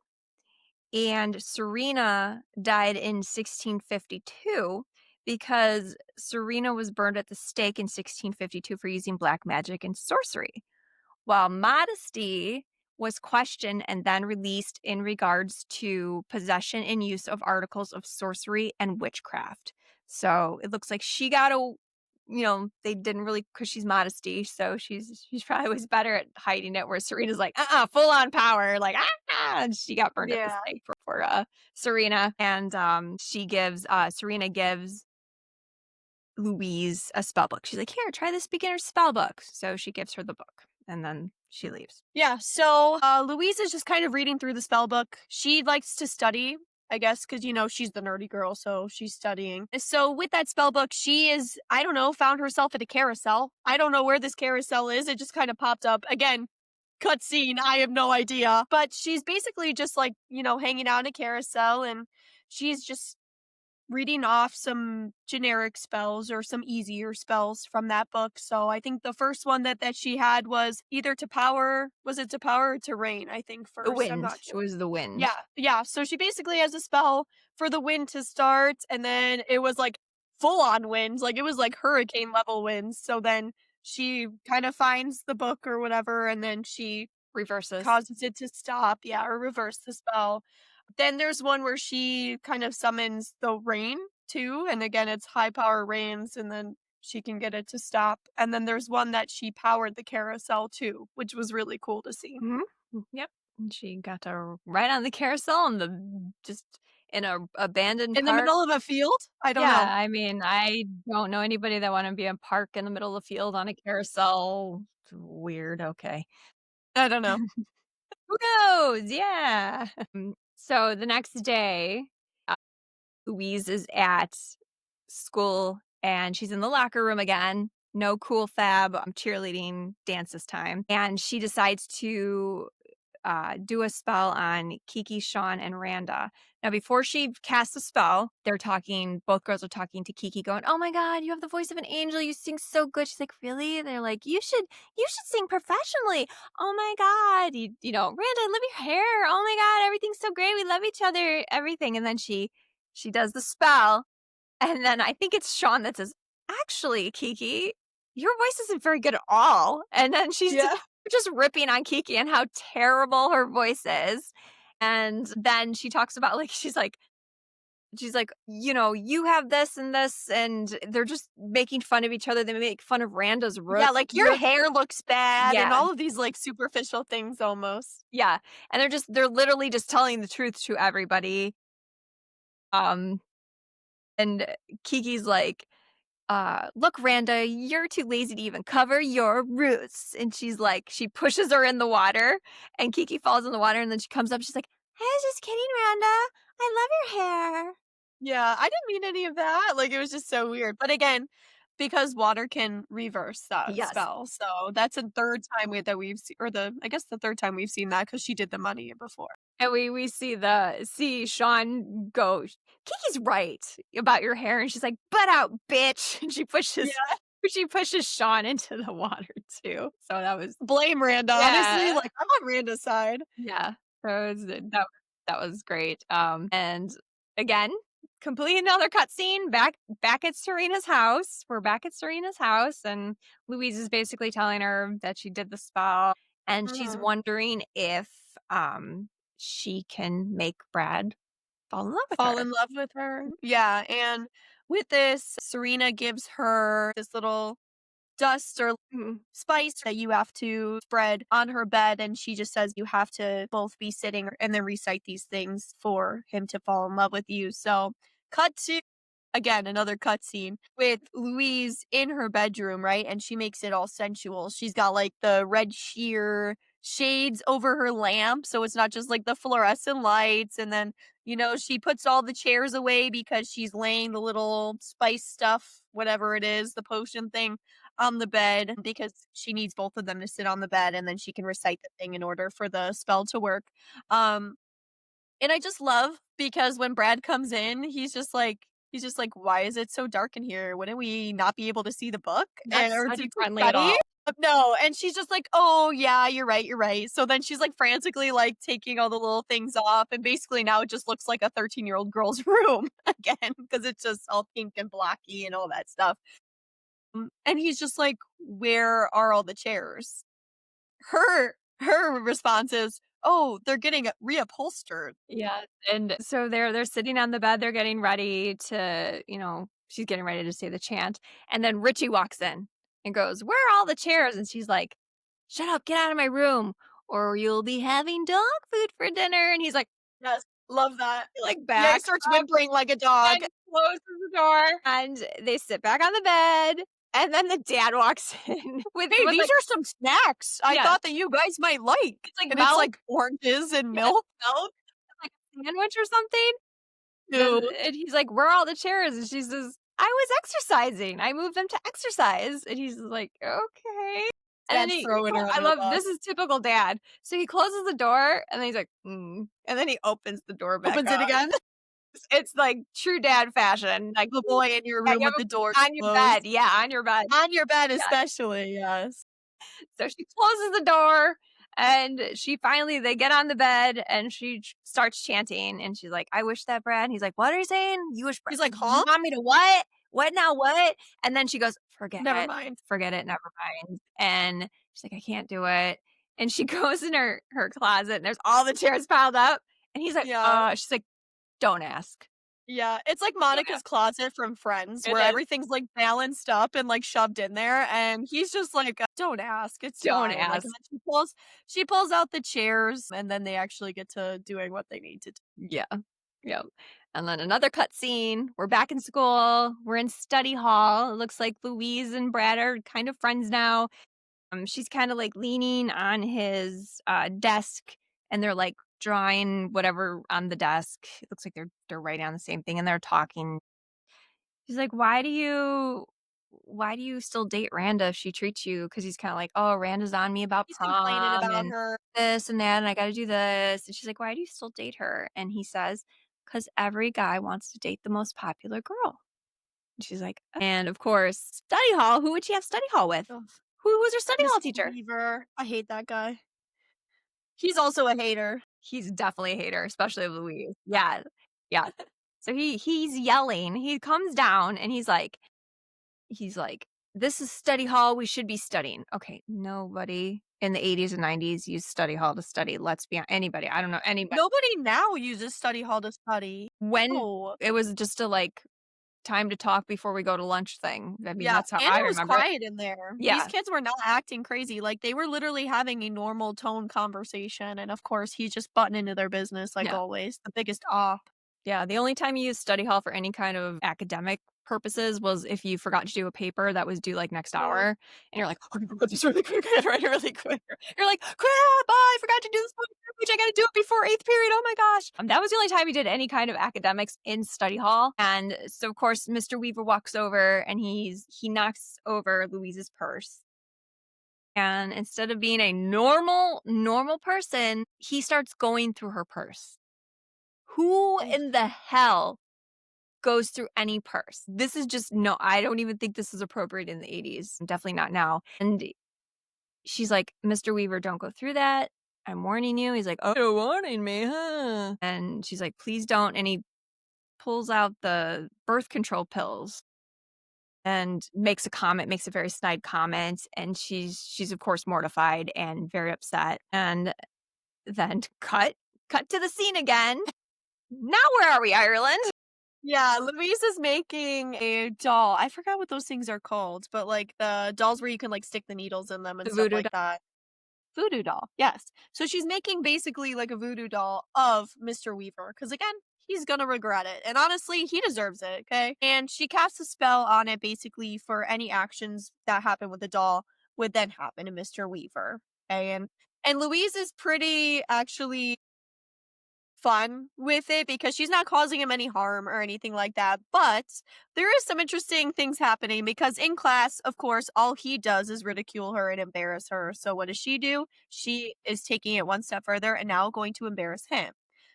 S1: And Serena died in 1652 because Serena was burned at the stake in 1652 for using black magic and sorcery, while Modesty was questioned and then released in regards to possession and use of articles of sorcery and witchcraft. So it looks like she got they didn't really, because she's Modesty, so she's probably was better at hiding it. Where Serena's like, full on power, like and she got burned at the
S2: yeah.
S1: stake for Serena, and Serena gives Louise a spell book. She's like, "Here, try this beginner spell book." So she gives her the book and then she leaves.
S2: Yeah, so Louise is just kind of reading through the spell book. She likes to study, I guess, because she's the nerdy girl, so she's studying. So with that spell book, she is, I don't know, found herself at a carousel. I don't know where this carousel is. It just kind of popped up. Again, cutscene. I have no idea. But she's basically just like, hanging out in a carousel, and she's just reading off some generic spells or some easier spells from that book. So I think the first one that she had was either to power, was it to power or to rain? I think
S1: The
S2: first. I'm
S1: wind.
S2: not
S1: It
S2: sure.
S1: was the
S2: Yeah,
S1: wind.
S2: yeah. So she basically has a spell for the wind to start, and then it was like full on winds, like it was like hurricane level winds. So then she kind of finds the book or whatever, and then she
S1: Reverses.
S2: causes it to stop, yeah, or reverse the spell. Then there's one where she kind of summons the rain too, and again, it's high power rains, and then she can get it to stop. And then there's one that she powered the carousel too, which was really cool to see.
S1: Mhm. Yep. And she got to ride on the carousel in the just in a abandoned
S2: In the
S1: park.
S2: middle of a field? I don't
S1: Yeah,
S2: know.
S1: I mean, I don't know anybody that wanna be in a park in the middle of the field on a carousel. It's weird, okay.
S2: I don't know.
S1: Who knows? Yeah. So the next day, Louise is at school and she's in the locker room again. No cool fab cheerleading dance this time. And she decides to do a spell on Kiki, Sean, and Randa. Now, before she casts a spell, they're talking, both girls are talking to Kiki, going, "Oh my God, you have the voice of an angel. You sing so good." She's like, "Really?" They're like, "You should sing professionally. Oh my God. Randa, I love your hair. Oh my God, everything's so great. We love each other, everything." And then she does the spell. And then I think it's Sean that says, "Actually, Kiki, your voice isn't very good at all." And then she's
S2: Yeah.
S1: just ripping on Kiki and how terrible her voice is. And then she talks about like she's like, "You have this and this," and they're just making fun of each other. They make fun of Randa's
S2: Yeah, like, your hair looks bad and
S1: yeah,
S2: all of these, like, superficial things almost.
S1: yeah. And they're literally just telling the truth to everybody. Um and Kiki's like, "Look, Randa, you're too lazy to even cover your roots." And she pushes her in the water, and Kiki falls in the water, and then she comes up, she's like, "Hey, I was just kidding, Randa. I love your hair."
S2: Yeah, I didn't mean any of that, like, it was just so weird, but again, because water can reverse that
S1: Yes.
S2: spell, so that's the 3rd time that we've seen, or I guess the 3rd time we've seen that because she did the money before.
S1: And we see Sean go, "Kiki's right about your hair." And she's like, "Butt out, bitch." And
S2: Yeah.
S1: she pushes Sean into the water too. So that was
S2: Blame Randa, honestly,
S1: yeah.
S2: like, I'm on Randa's side.
S1: Yeah. So it was that was great. And again, complete another cutscene back at Serena's house. We're back at Serena's house, and Louise is basically telling her that she did the spell, and she's
S2: Mhm.
S1: wondering if she can make Brad fall in love with
S2: Fall
S1: her.
S2: in love with her. Yeah, and with this, Serena gives her this little dust or
S1: Mhm.
S2: spice that you have to spread on her bed, and she just says you have to both be sitting and then recite these things for him to fall in love with you. So, cut to again another cutscene with Louise in her bedroom, right? And she makes it all sensual. She's got like the red sheer shades over her lamp, so it's not just like the fluorescent lights. And then, she puts all the chairs away because she's laying the little spice stuff, whatever it is, the potion thing, on the bed because she needs both of them to sit on the bed and then she can recite the thing in order for the spell to work. Um, and I just love because when Brad comes in, he's just like, "Why is it so dark in here? Wouldn't we not be able to see the book
S1: Not
S2: and or
S1: not
S2: to
S1: friendly at
S2: study?"
S1: all.
S2: No, and she's just like, "Oh, yeah, you're right, you're right." So then she's, like, frantically, like, taking all the little things off, and basically now it just looks like a 13-year-old girl's room again because it's just all pink and blocky and all that stuff. And he's just like, "Where are all the chairs?" Her response is, "Oh, they're getting reupholstered."
S1: Yeah, and so they're sitting on the bed, they're getting ready to, she's getting ready to say the chant, and then Richie walks in and goes, "Where are all the chairs?" And she's like, "Shut up, get out of my room, or you'll be having dog food for dinner." And he's
S2: Yes, love that.
S1: like
S2: Yeah, he
S1: backs
S2: starts
S1: up
S2: whimpering like a dog.
S1: and closes the door, and they sit back on the bed, and then the dad walks in
S2: "Hey,
S1: with
S2: these
S1: like
S2: are some snacks I
S1: yeah,
S2: thought that you guys might like."
S1: it's like
S2: And it's
S1: milk,
S2: like oranges and
S1: yeah,
S2: milk.
S1: milk, like a sandwich or something.
S2: Ew.
S1: And he's like, "Where are all the chairs?" And she says, "I was exercising. I moved them to exercise." And he's like, "Okay." And then
S2: Dad's throwing her
S1: I
S2: under the
S1: love
S2: bus.
S1: this is typical dad. So he closes the door and then he's like, "Mm." And then he opens the door back
S2: Opens it
S1: up.
S2: again.
S1: It's like true dad fashion. Like,
S2: The boy in your
S1: yeah,
S2: room
S1: you
S2: with
S1: have
S2: the door
S1: a on your bed.
S2: closed.
S1: Yeah, on your bed.
S2: On your bed
S1: Yeah.
S2: especially, yes.
S1: So she closes the door and they get on the bed and starts chanting and she's like, "I wish that Brad." And he's like, "What are you saying? You wish Brad?
S2: He's like,
S1: You
S2: "Huh?
S1: want me to what? What now? What?" And then she goes,
S2: Never mind."
S1: forget it, never mind." And she's like, "I can't do it." And she goes in her closet and there's all the chairs piled up. And he's like,
S2: Yeah.
S1: she's like, "Don't ask.
S2: Yeah, it's like
S1: Don't
S2: Monica's
S1: ask."
S2: closet from Friends,
S1: It
S2: where
S1: is.
S2: everything's, like, balanced up and, like, shoved in there, and he's just like, "Don't ask, it's
S1: Don't
S2: fine." Like, and
S1: ask.
S2: then she pulls out the chairs, and then they actually get to doing what they need to do.
S1: Yeah. Yep. And then another cutscene. We're back in school. We're in study hall. It looks like Louise and Brad are kind of friends now. She's kind of like leaning on his desk, and they're like drawing whatever on the desk. It looks like they're writing on the same thing, and they're talking. She's like, why do you still date Randa if she treats you?" Because he's kinda like, "Oh, Randa's on me about
S2: He's complaining
S1: prom
S2: about
S1: and
S2: her.
S1: this and that, and I gotta do this." And she's like, "Why do you still date her?" And he says, "'Cause every guy wants to date the most popular girl." And she's like, and of course, study hall, who would she have study hall with?
S2: Ugh,
S1: Who was her study hall
S2: Mr.
S1: teacher?
S2: Weaver. I hate that guy. He's also a hater.
S1: He's definitely a hater, especially of Louise. Yeah. Yeah. So he's yelling. He comes down and he's like, "This is study hall. We should be studying." Okay, nobody in the 80s and 90s used study hall to study. Let's be anybody. I don't know anybody.
S2: Nobody now uses study hall to study.
S1: When
S2: No.
S1: it was just a like time to talk before we go to lunch thing. I mean,
S2: Yeah,
S1: that's how
S2: and
S1: I
S2: it was
S1: remember it.
S2: quiet in there. These
S1: Yeah.
S2: kids were not acting crazy, like, they were literally having a normal tone conversation, and of course, he's just butting into their business like
S1: Yeah.
S2: always, the biggest op.
S1: Yeah, the only time you use study hall for any kind of academic purposes was if you forgot to do a paper that was due like next
S2: Mhm.
S1: hour, and you're like, "Oh, put this really quick, I gotta write it really quick." You're like, "Crap! I forgot to do this one which I gotta do it before eighth period. Oh my gosh!" That was the only time we did any kind of academics in study hall, and so of course Mr. Weaver walks over and he knocks over Louise's purse. And instead of being a normal person, he starts going through her purse. Who
S2: Ugh,
S1: in the hell goes through any purse? This is just no, I don't even think this is appropriate in the 80s, definitely not now. And she's like, "Mr. Weaver, don't go through that. I'm warning you." He's like, "Oh, you're warning me, huh?" And she's like, "Please don't." And he pulls out the birth control pills and makes a comment, makes a very snide comment, and she's of course mortified and very upset. And then cut to the scene again. Now where are we, Ireland?
S2: yeah, Louise is making a doll, I forgot what those things are called, but, like, the dolls where you can, like, stick the needles in them and
S1: The
S2: stuff
S1: voodoo
S2: like
S1: doll.
S2: that. Voodoo doll, yes. So she's making basically like a voodoo doll of Mr. Weaver, because again, he's gonna regret it. And honestly, he deserves it, okay? And she casts a spell on it basically for any actions that happen with the doll would then happen to Mr. Weaver. Okay. And Louise is pretty actually fun with it because she's not causing him any harm or anything like that. But there is some interesting things happening because in class, of course, all he does is ridicule her and embarrass her. So what does she do? She is taking it one step further and now going to embarrass him.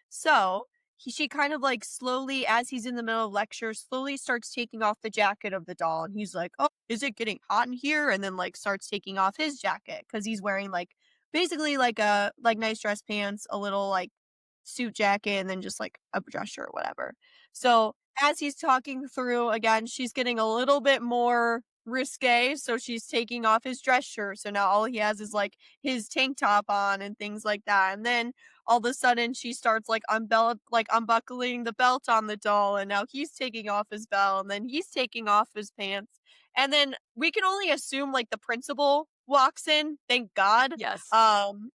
S2: So she kind of like slowly, as he's in the middle of lecture, slowly starts taking off the jacket of the doll. And he's like, "Oh, is it getting hot in here?" And then like starts taking off his jacket because he's wearing like basically like a like nice dress pants, a little like suit jacket, and then just like a dress shirt or whatever. So as he's talking through again, she's getting a little bit more risque. So she's taking off his dress shirt. So now all he has is like his tank top on and things like that. And then all of a sudden she starts like unbuckling the belt on the doll, and now he's taking off his belt, and then he's taking off his pants. And then we can only assume like the principal walks in, thank God.
S1: Yes.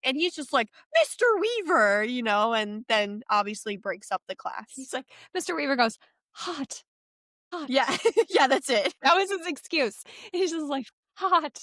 S2: And he's just like, "Mr. Weaver," and then obviously breaks up the class.
S1: He's like, Mr. Weaver goes, "Hot, hot."
S2: Yeah, yeah, that's it.
S1: That was his excuse. He's just like, "Hot."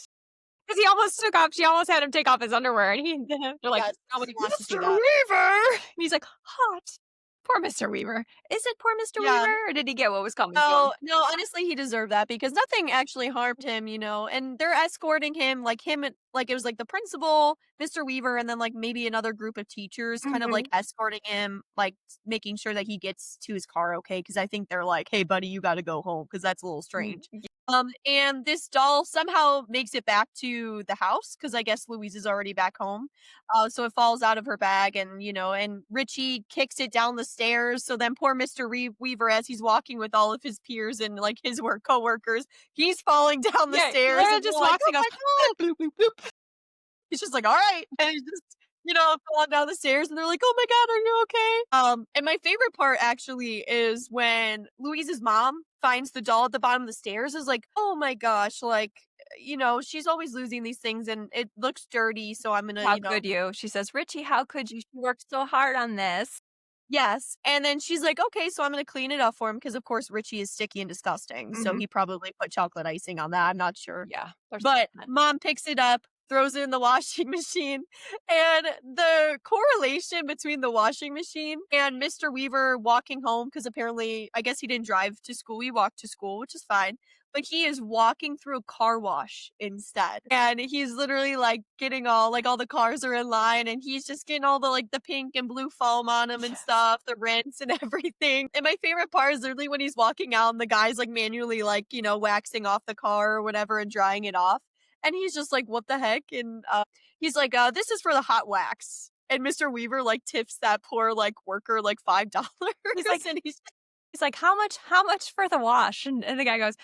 S1: Because he almost took off she almost had him take off his underwear, and they're like,
S2: Yes, nobody wants to see
S1: "Mr.
S2: that.
S1: Weaver!" And he's like, "Hot." Poor Mr. Weaver. Is it poor Mr.
S2: Yeah.
S1: Weaver, or did he get what was coming to him?
S2: No, no, honestly, he deserved that because nothing actually harmed him, and they're escorting him, like, him and like, it was, like, the principal, Mr. Weaver, and then, like, maybe another group of teachers kind of, like,
S1: Mhm.
S2: escorting him, like, making sure that he gets to his car okay. Because I think they're like, "Hey, buddy, you gotta go home because that's a little
S1: Mm,
S2: strange."
S1: y
S2: And this doll somehow makes it back to the house because I guess Louise is already back home. So it falls out of her bag, and Richie kicks it down the stairs. So then poor Mr. Weaver, as he's walking with all of his peers and like his work coworkers, he's falling down the
S1: Yeah,
S2: stairs
S1: Lara
S2: and they're
S1: just
S2: like,
S1: walks
S2: "Oh
S1: and goes,
S2: my god!"
S1: "Bloop, bloop, bloop."
S2: He's just like, "All right," and he's just falling down the stairs, and they're like, "Oh my god, are you okay?" And my favorite part actually is when Louise's mom finds the doll at the bottom of the stairs. Is like, "Oh my gosh, like, she's always losing these things, and it looks dirty, so I'm gonna,
S1: "How could you?" She says, "Richie, how could you? She worked so hard on this."
S2: Yes, and then she's like, "Okay, so I'm gonna clean it up for him," because of course Richie is sticky and disgusting, so
S1: Mhm.
S2: he probably put chocolate icing on that, I'm not sure.
S1: Yeah, there's
S2: But mom picks it up, throws it in the washing machine. And the correlation between the washing machine and Mr. Weaver walking home, because apparently, I guess he didn't drive to school, he walked to school, which is fine. But he is walking through a car wash instead. And he's literally like getting all the cars are in line and he's just getting all the pink and blue foam on him and
S1: Yes.
S2: stuff, the rinse and everything. And my favorite part is literally when he's walking out and the guy's like manually waxing off the car or whatever and drying it off. And he's just like, what the heck? And he's like, this is for the hot wax. And Mr. Weaver like tips that poor worker like $5.
S1: He's like
S2: And
S1: he's like, "How much for the wash?" And the guy goes,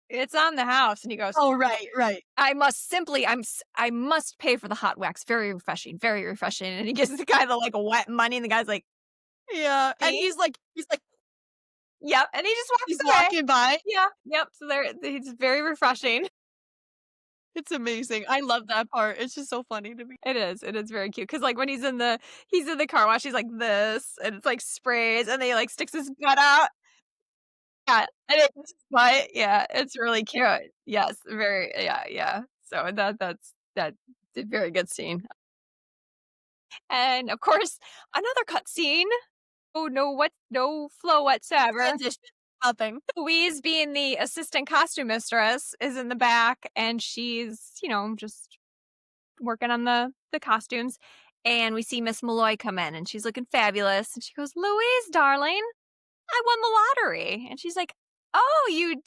S1: "It's on the house." And he goes,
S2: oh right, right.
S1: I must pay for the hot wax. Very refreshing, very refreshing." And he gives the guy the, wet money, and the guy's like,
S2: Yeah. And
S1: "See?"
S2: he's like
S1: Yep, and he just walks
S2: he's
S1: away.
S2: walking by.
S1: Yeah, yep, so it's very refreshing.
S2: It's amazing. I love that part. It's just so funny to me.
S1: It is very cute, because when he's in the car wash, he's like this, and it's, sprays, and then he, sticks his butt out. Yeah, and it's butt, yeah, it's really cute. Yes, very yeah, yeah. So that's a very good scene. And, of course, another cutscene. Oh, no flow whatsoever.
S2: Transition. Nothing.
S1: Louise, being the assistant costume mistress, is in the back, and she's, just working on the costumes. And we see Miss Malloy come in, and she's looking fabulous. And she goes, "Louise, darling, I won the lottery." And she's like, "Oh, you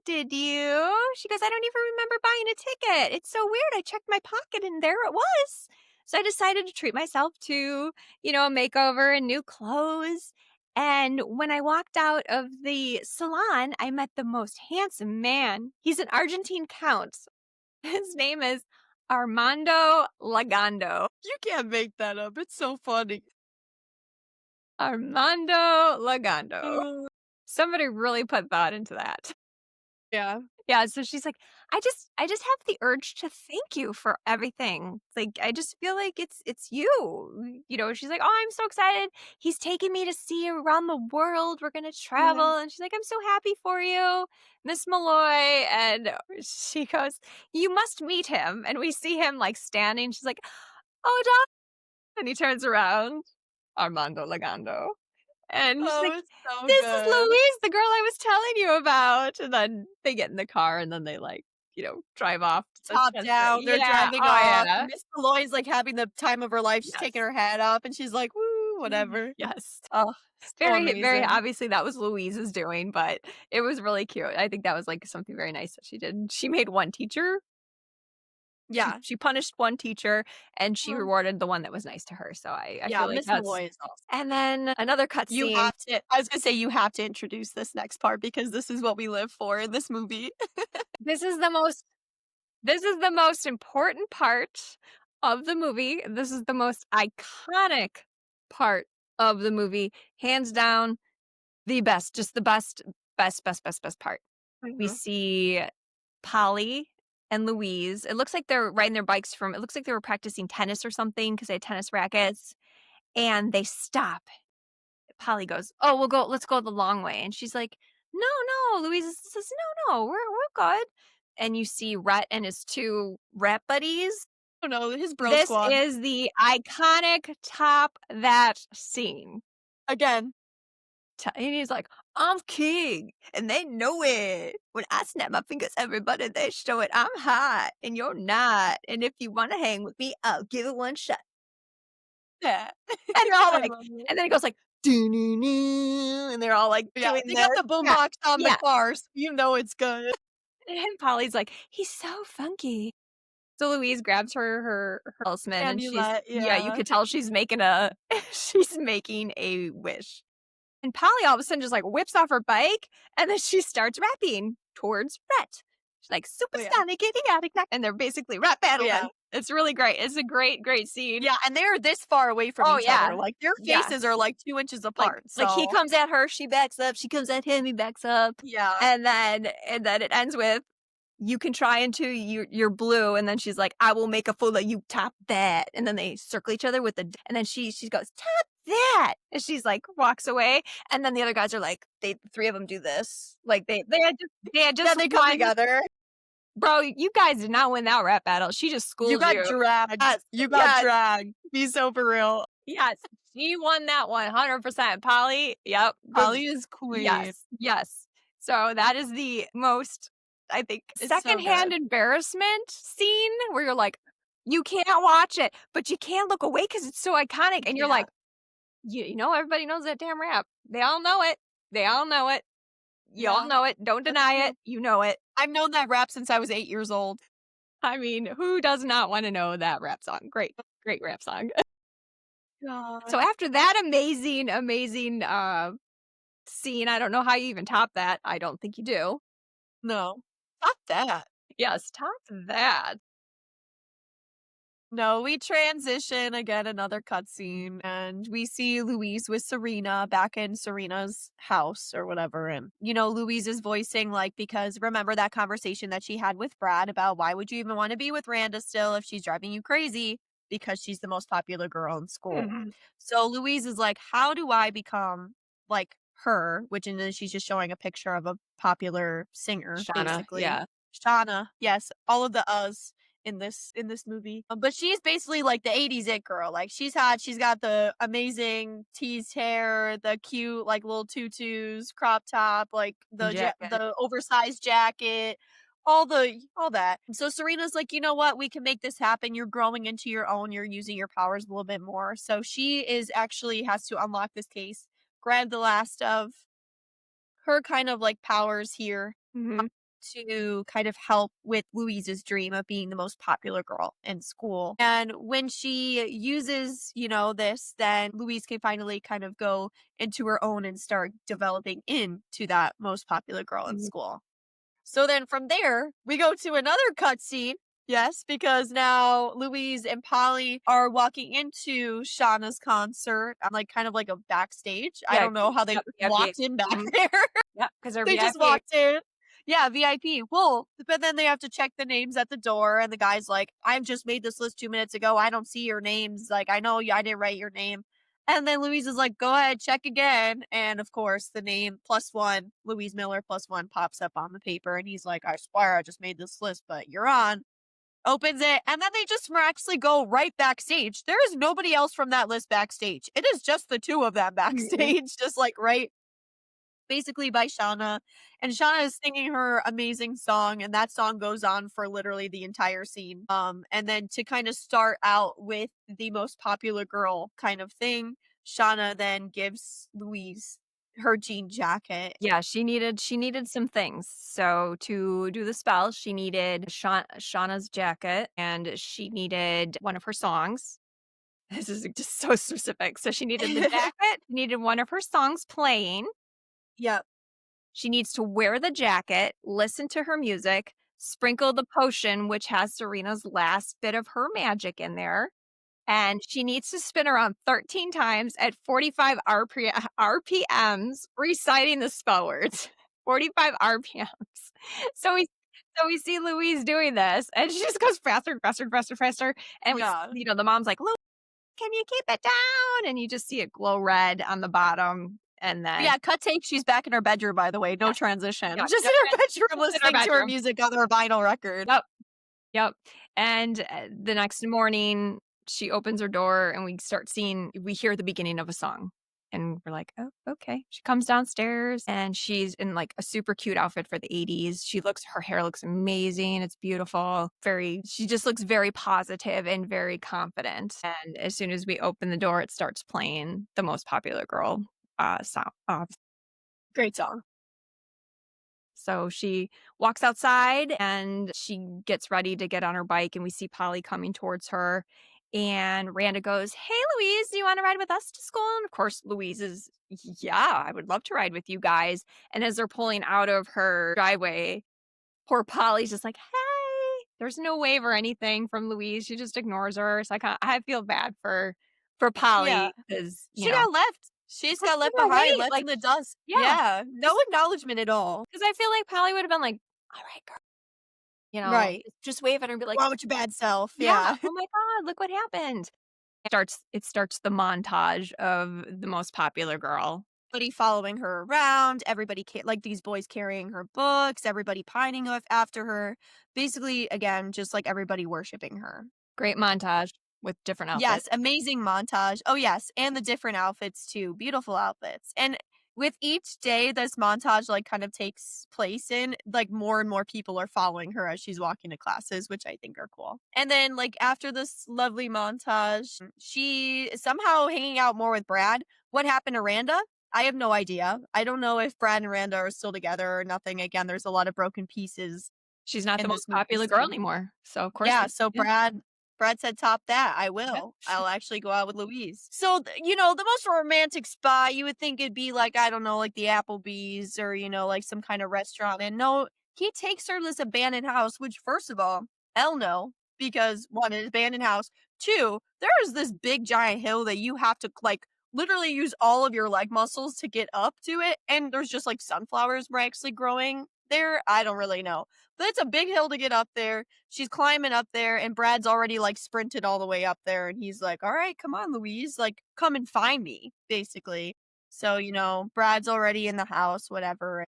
S1: did you?" She goes, "I don't even remember buying a ticket. It's so weird. I checked my pocket and there it was." So I decided to treat myself to, a makeover and new clothes. And when I walked out of the salon, I met the most handsome man. He's an Argentine count. His name is Armando Lagando.
S2: You can't make that up. It's so funny.
S1: Armando Lagando.
S2: Uh,
S1: Somebody really put thought into that.
S2: yeah.
S1: Yeah, so she's like, "I just have the urge to thank you for everything. Like, I just feel like it's you." She's like, "Oh, I'm so excited. He's taking me to see around the world. We're gonna
S2: Yeah.
S1: travel." And she's like, "I'm so happy for you, Miss Malloy." And she goes, "You must meet him." And we see him standing. She's like, "Oh, Doc." And he turns around, Armando Lagando. And she's
S2: Oh,
S1: like,
S2: it's so
S1: "This is
S2: good.
S1: Louise, the girl I was telling you about." And then they get in the car and then they drive off to the
S2: Top
S1: country.
S2: down, they're
S1: Yeah,
S2: driving
S1: oh
S2: off.
S1: yeah.
S2: Miss Malloy's like having the time of her life. She's
S1: Yes.
S2: taking her hat off and she's like, "Woo," whatever.
S1: Yes.
S2: Oh, so
S1: Very, very
S2: amazing.
S1: obviously that was Louise's doing, but it was really cute. I think that was something very nice that she did. She made one teacher. She
S2: Yeah.
S1: she punished one teacher and she
S2: Um,
S1: rewarded the one that was nice to her. So I
S2: yeah,
S1: feel like
S2: Miss
S1: that's.
S2: Malloy is awesome.
S1: And then another
S2: You
S1: cutscene.
S2: have to I was gonna say you have to introduce this next part because this is what we live for in this movie.
S1: This is the most This is the most important part of the movie. This is the most iconic part of the movie. Hands down, the best, just the best part. We
S2: Mhm.
S1: see Polly and Louise. It looks like they're riding their bikes it looks like they were practicing tennis or something because they had tennis rackets and they stop. Polly goes, "Oh, let's go the long way." And she's like, "No, no." Louise says, "No, no, we're good." And you see Rhett and his two rap buddies.
S2: Oh no, his bro
S1: This
S2: squad.
S1: is the iconic top that scene.
S2: Again.
S1: And he's like, "I'm king, and they know it. When I snap my fingers, everybody, they show it. I'm hot, and you're not. And if you want to hang with me, I'll give it one shot."
S2: Yeah.
S1: And they're all
S2: I
S1: like,
S2: love it.
S1: and then it goes like, "Doo-doo-doo," and they're all
S2: Yeah,
S1: doing
S2: they
S1: this.
S2: got the
S1: Yeah,
S2: boombox on the
S1: yeah.
S2: car, so you know it's good.
S1: And Polly's like, "He's so funky." So Louise grabs her talisman, and
S2: Amulet,
S1: yeah, you
S2: yeah.
S1: could tell she's making a she's making a wish. And Polly all of a sudden just whips off her bike, and then she starts rapping towards Rhett. She's like,
S2: Oh, yeah.
S1: "Supersonic, idiotic, knock," and they're basically rap
S2: Oh, yeah.
S1: battling. It's really great. It's a great, great scene.
S2: Yeah, and they're this far away from
S1: Oh
S2: each other,
S1: yeah,
S2: like, their
S1: yeah.
S2: faces are, 2 inches
S1: Like
S2: apart,
S1: like he
S2: so
S1: comes at her, she backs up. She comes at him, he backs up,
S2: yeah.
S1: and then it ends with, "You can try into your blue," and then she's like, "I will make a fool of you, top that." And then they circle each other and then she goes, "Top that," and she's like walks away, and then the other guys are like, the three of them do this, like they had
S2: Then
S1: just
S2: they come together.
S1: Bro, you guys did not win that rap battle. She just
S2: You
S1: schooled
S2: got
S1: you.
S2: dragged.
S1: Yes,
S2: You got
S1: yes,
S2: dragged. Be so for real.
S1: yes. She won that 100%. Polly, yep, good.
S2: Polly is queen.
S1: Yes, yes. So that is the most, I think,
S2: It's so
S1: secondhand
S2: good.
S1: embarrassment scene where you're like, you can't watch it, but you can't look away because it's so iconic. And you're
S2: Yeah.
S1: like, you know, everybody knows that damn rap. They all know it. They all know it. You all
S2: Yeah,
S1: know it. Don't
S2: that's
S1: deny it.
S2: true.
S1: You know it.
S2: I've known that rap since I was 8 years old.
S1: I mean, who does not want to know that rap song? Great, great rap song. So
S2: God.
S1: after that amazing, amazing scene, I don't know how you even top that. I don't think you do.
S2: No. Stop that.
S1: Yes, top that.
S2: No, we transition again, another cutscene, and we see Louise with Serena back in Serena's house or whatever. And, Louise is voicing, like, because remember that conversation that she had with Brad about why would you even want to be with Randa still if she's driving you crazy? Because she's the most popular girl in school.
S1: Mhm.
S2: So Louise is like, how do I become like her? Which, and then she's just showing a picture of a popular singer,
S1: Shauna,
S2: basically.
S1: yeah.
S2: Shauna, yes, all of the us in this movie. But she's basically like the 80s it girl. Like she's hot, she's got the amazing teased hair, the cute like little tutus, crop top, like
S1: Jacket.
S2: the oversized jacket, all that. So Serena's like, "You know what? We can make this happen. You're growing into your own. You're using your powers a little bit more." So she is actually has to unlock this case, grab the last of her kind of like powers here
S1: Mhm.
S2: to kind of help with Louise's dream of being the most popular girl in school. And when she uses, this, then Louise can finally kind of go into her own and start developing into that most popular girl in
S1: Mhm.
S2: school. So then from there, we go to another cutscene. Yes, because now Louise and Polly are walking into Shauna's concert. I'm like kind of like a backstage. I don't know
S1: VIP.
S2: how they
S1: Yep, VIP.
S2: walked in back
S1: Mhm.
S2: there.
S1: Yep, 'cause they're
S2: They just
S1: VIP.
S2: walked in. Yeah, VIP. Well, but then they have to check the names at the door, and the guy's like, "I've just made this list 2 minutes ago. I don't see your names. Like, I know I didn't write your name." And then Louise is like, "Go ahead, check again." And of course, the name +1, Louise Miller +1 pops up on the paper, and he's like, "I swear I just made this list, but you're on." Opens it, and then they just miraculously go right backstage. There is nobody else from that list backstage. It is just the two of them
S1: Mhm.
S2: backstage, just like right basically by Shauna, and Shauna is singing her amazing song, and that song goes on for literally the entire scene. And then to kind of start out with the most popular girl kind of thing, Shauna then gives Louise her jean jacket.
S1: Yeah, she needed some things. So to do the spell, she needed Shauna's jacket, and she needed one of her songs. This is just so specific. So she needed the jacket, needed one of her songs playing.
S2: Yep.
S1: She needs to wear the jacket, listen to her music, sprinkle the potion, which has Serena's last bit of her magic in there, and she needs to spin around 13 times at 45 RPMs, reciting the spell words. 45 RPMs. So we so we see Louise doing this, and she just goes faster and faster and faster and faster, and
S2: Yeah.
S1: the mom's like, "Louise, can you keep it down?" And you just see it glow red on the bottom, and then
S2: Yeah, cut tape. She's back in her bedroom, by the way. No
S1: yeah,
S2: transition.
S1: yeah,
S2: Just
S1: no
S2: in her bedroom
S1: in our
S2: listening to her
S1: bedroom.
S2: music on her vinyl record.
S1: Yep. Yep, and, the next morning, she opens her door, and we hear the beginning of a song, and we're like, "Oh, okay." She comes downstairs, and she's in, like, a super cute outfit for the '80s. Her hair looks amazing, it's beautiful, she just looks very positive and very confident, and as soon as we open the door, it starts playing the Most Popular Girl, song,
S2: Great song.
S1: so she walks outside and she gets ready to get on her bike, and we see Polly coming towards her. And Randa goes, "Hey, Louise, do you want to ride with us to school?" And of course, Louise is, "Yeah, I would love to ride with you guys." And as they're pulling out of her driveway, poor Polly's just like, "Hey." There's no wave or anything from Louise. She just ignores her. So I feel bad for
S2: Yeah.
S1: Polly because,
S2: She got left. She's
S1: just
S2: got
S1: give
S2: left
S1: her a
S2: behind,
S1: wait.
S2: left
S1: Like,
S2: in the dust.
S1: yeah,
S2: Yeah. No
S1: just
S2: acknowledgement at all.
S1: because I feel like Polly would have been like, "All right, girl."
S2: Right.
S1: Just wave at her and be like,
S2: Go on with your bad self.
S1: "Yeah,
S2: Yeah.
S1: oh my god, look what happened." It starts the montage of the Most Popular Girl.
S2: Everybody following her around, everybody like these boys carrying her books, everybody pining after her. Basically, again, just like everybody worshiping her.
S1: Great montage with different outfits.
S2: Yes, amazing montage. Oh, yes, and the different outfits too, beautiful outfits. And with each day this montage, like, kind of takes place in, like, more and more people are following her as she's walking to classes, which I think are cool. And then, like, after this lovely montage, she is somehow hanging out more with Brad. What happened to Randa? I have no idea. I don't know if Brad and Randa are still together or nothing. Again, there's a lot of broken pieces
S1: She's not
S2: in
S1: the
S2: this
S1: most
S2: movie
S1: popular girl
S2: scene.
S1: anymore, so of course
S2: Yeah,
S1: it
S2: so
S1: yeah,
S2: Brad said, "Top that, I
S1: yeah.
S2: will. I'll actually go out with Louise." So, the most romantic spot, you would think it'd be like, I don't know, like the Applebee's or, like some kind of restaurant, and no, he takes her to this abandoned house, which first of all, hell no, because 1, an abandoned house, 2, there is this big giant hill that you have to, like, literally use all of your leg muscles to get up to it, and there's just, like, sunflowers were actually growing there, I don't really know. But it's a big hill to get up there. She's climbing up there, and Brad's already, like, sprinted all the way up there, and he's like, "Alright, come on, Louise, like, come and find me," basically. So, Brad's already in the house, whatever.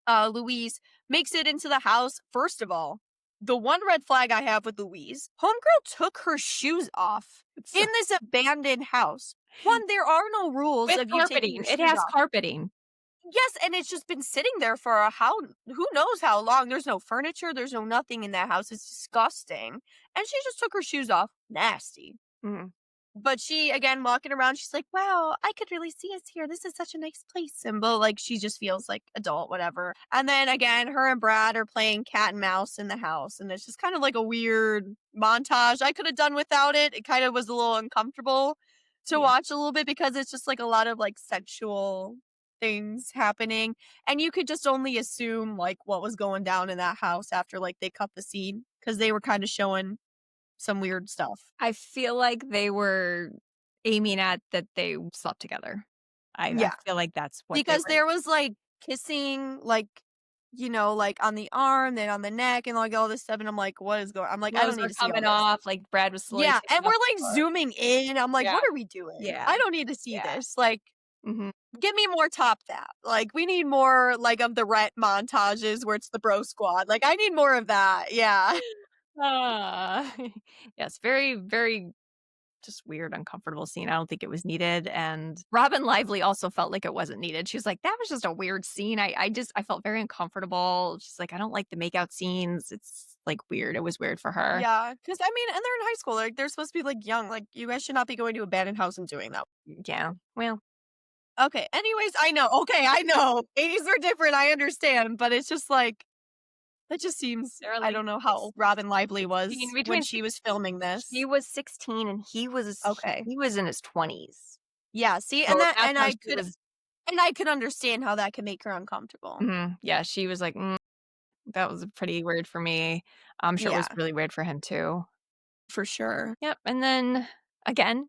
S2: Louise makes it into the house. First of all, the one red flag I have with Louise, homegirl took her shoes off
S1: It's
S2: in
S1: so
S2: this abandoned house. 1, there are no rules
S1: with
S2: of you taking
S1: carpeting,
S2: your
S1: it
S2: shoes
S1: has
S2: off.
S1: carpeting.
S2: Yes, and it's just been sitting there for a how who knows how long. There's no furniture, there's no nothing in that house. It's disgusting. And she just took her shoes off. Nasty.
S1: Mm.
S2: But she, again, walking around, she's like, "Wow, I could really see us here. This is such a nice place." Symbol, like she just feels like adult, whatever. And then again, her and Brad are playing cat and mouse in the house, and it's just kind of like a weird montage. I could have done without it. It kind of was a little uncomfortable to
S1: Yeah.
S2: watch a little bit because it's just like a lot of like sexual things happening, and you could just only assume like what was going down in that house after like they cut the scene because they were kind of showing some weird stuff.
S1: I feel like they were aiming at that they slept together. I
S2: Yeah.
S1: feel like that's what they
S2: Because
S1: were
S2: there was, like, kissing, like, like, on the arm, then on the neck, and, like, all this stuff, and I'm like, "What is going?" I'm like, "I
S1: clothes
S2: don't need
S1: were
S2: to see all
S1: coming
S2: this."
S1: off, like, Brad was slowly
S2: Yeah, and
S1: taking
S2: we're,
S1: off the
S2: like,
S1: clothes.
S2: zooming in, I'm like,
S1: Yeah,
S2: "What are we doing?
S1: yeah,
S2: I don't need to see
S1: yeah.
S2: this." Like,
S1: Mhm.
S2: give me more top that. Like, we need more, like, of the Rhett montages where it's the bro squad. Like, I need more of that. Yeah.
S1: Ah. Yes, very, very just weird, uncomfortable scene. I don't think it was needed, and Robin Lively also felt like it wasn't needed. She was like, "That was just a weird scene." I felt very uncomfortable. She's like, "I don't like the makeout scenes." It's, like, weird. It was weird for her.
S2: Yeah, because I mean, and they're in high school, like, they're supposed to be, like, young, like, you guys should not be going to abandoned house and doing that.
S1: Yeah. Well,
S2: Okay, anyways, I know. Okay, I know. 80s are different, I understand, but it's just like that just seems
S1: they're
S2: I
S1: like
S2: don't know how
S1: six
S2: old Robin Lively
S1: 16
S2: was when
S1: between
S2: she
S1: 6
S2: was filming
S1: she
S2: this.
S1: was 16 and
S2: Okay.
S1: he was in his 20s.
S2: Yeah, see,
S1: So
S2: and that
S1: that's how she was
S2: and I could understand how that could make her uncomfortable.
S1: mhm, yeah, she was like, that was pretty weird for me." I'm sure it was
S2: Yeah,
S1: really weird for him too.
S2: for sure.
S1: Yep, and then, again,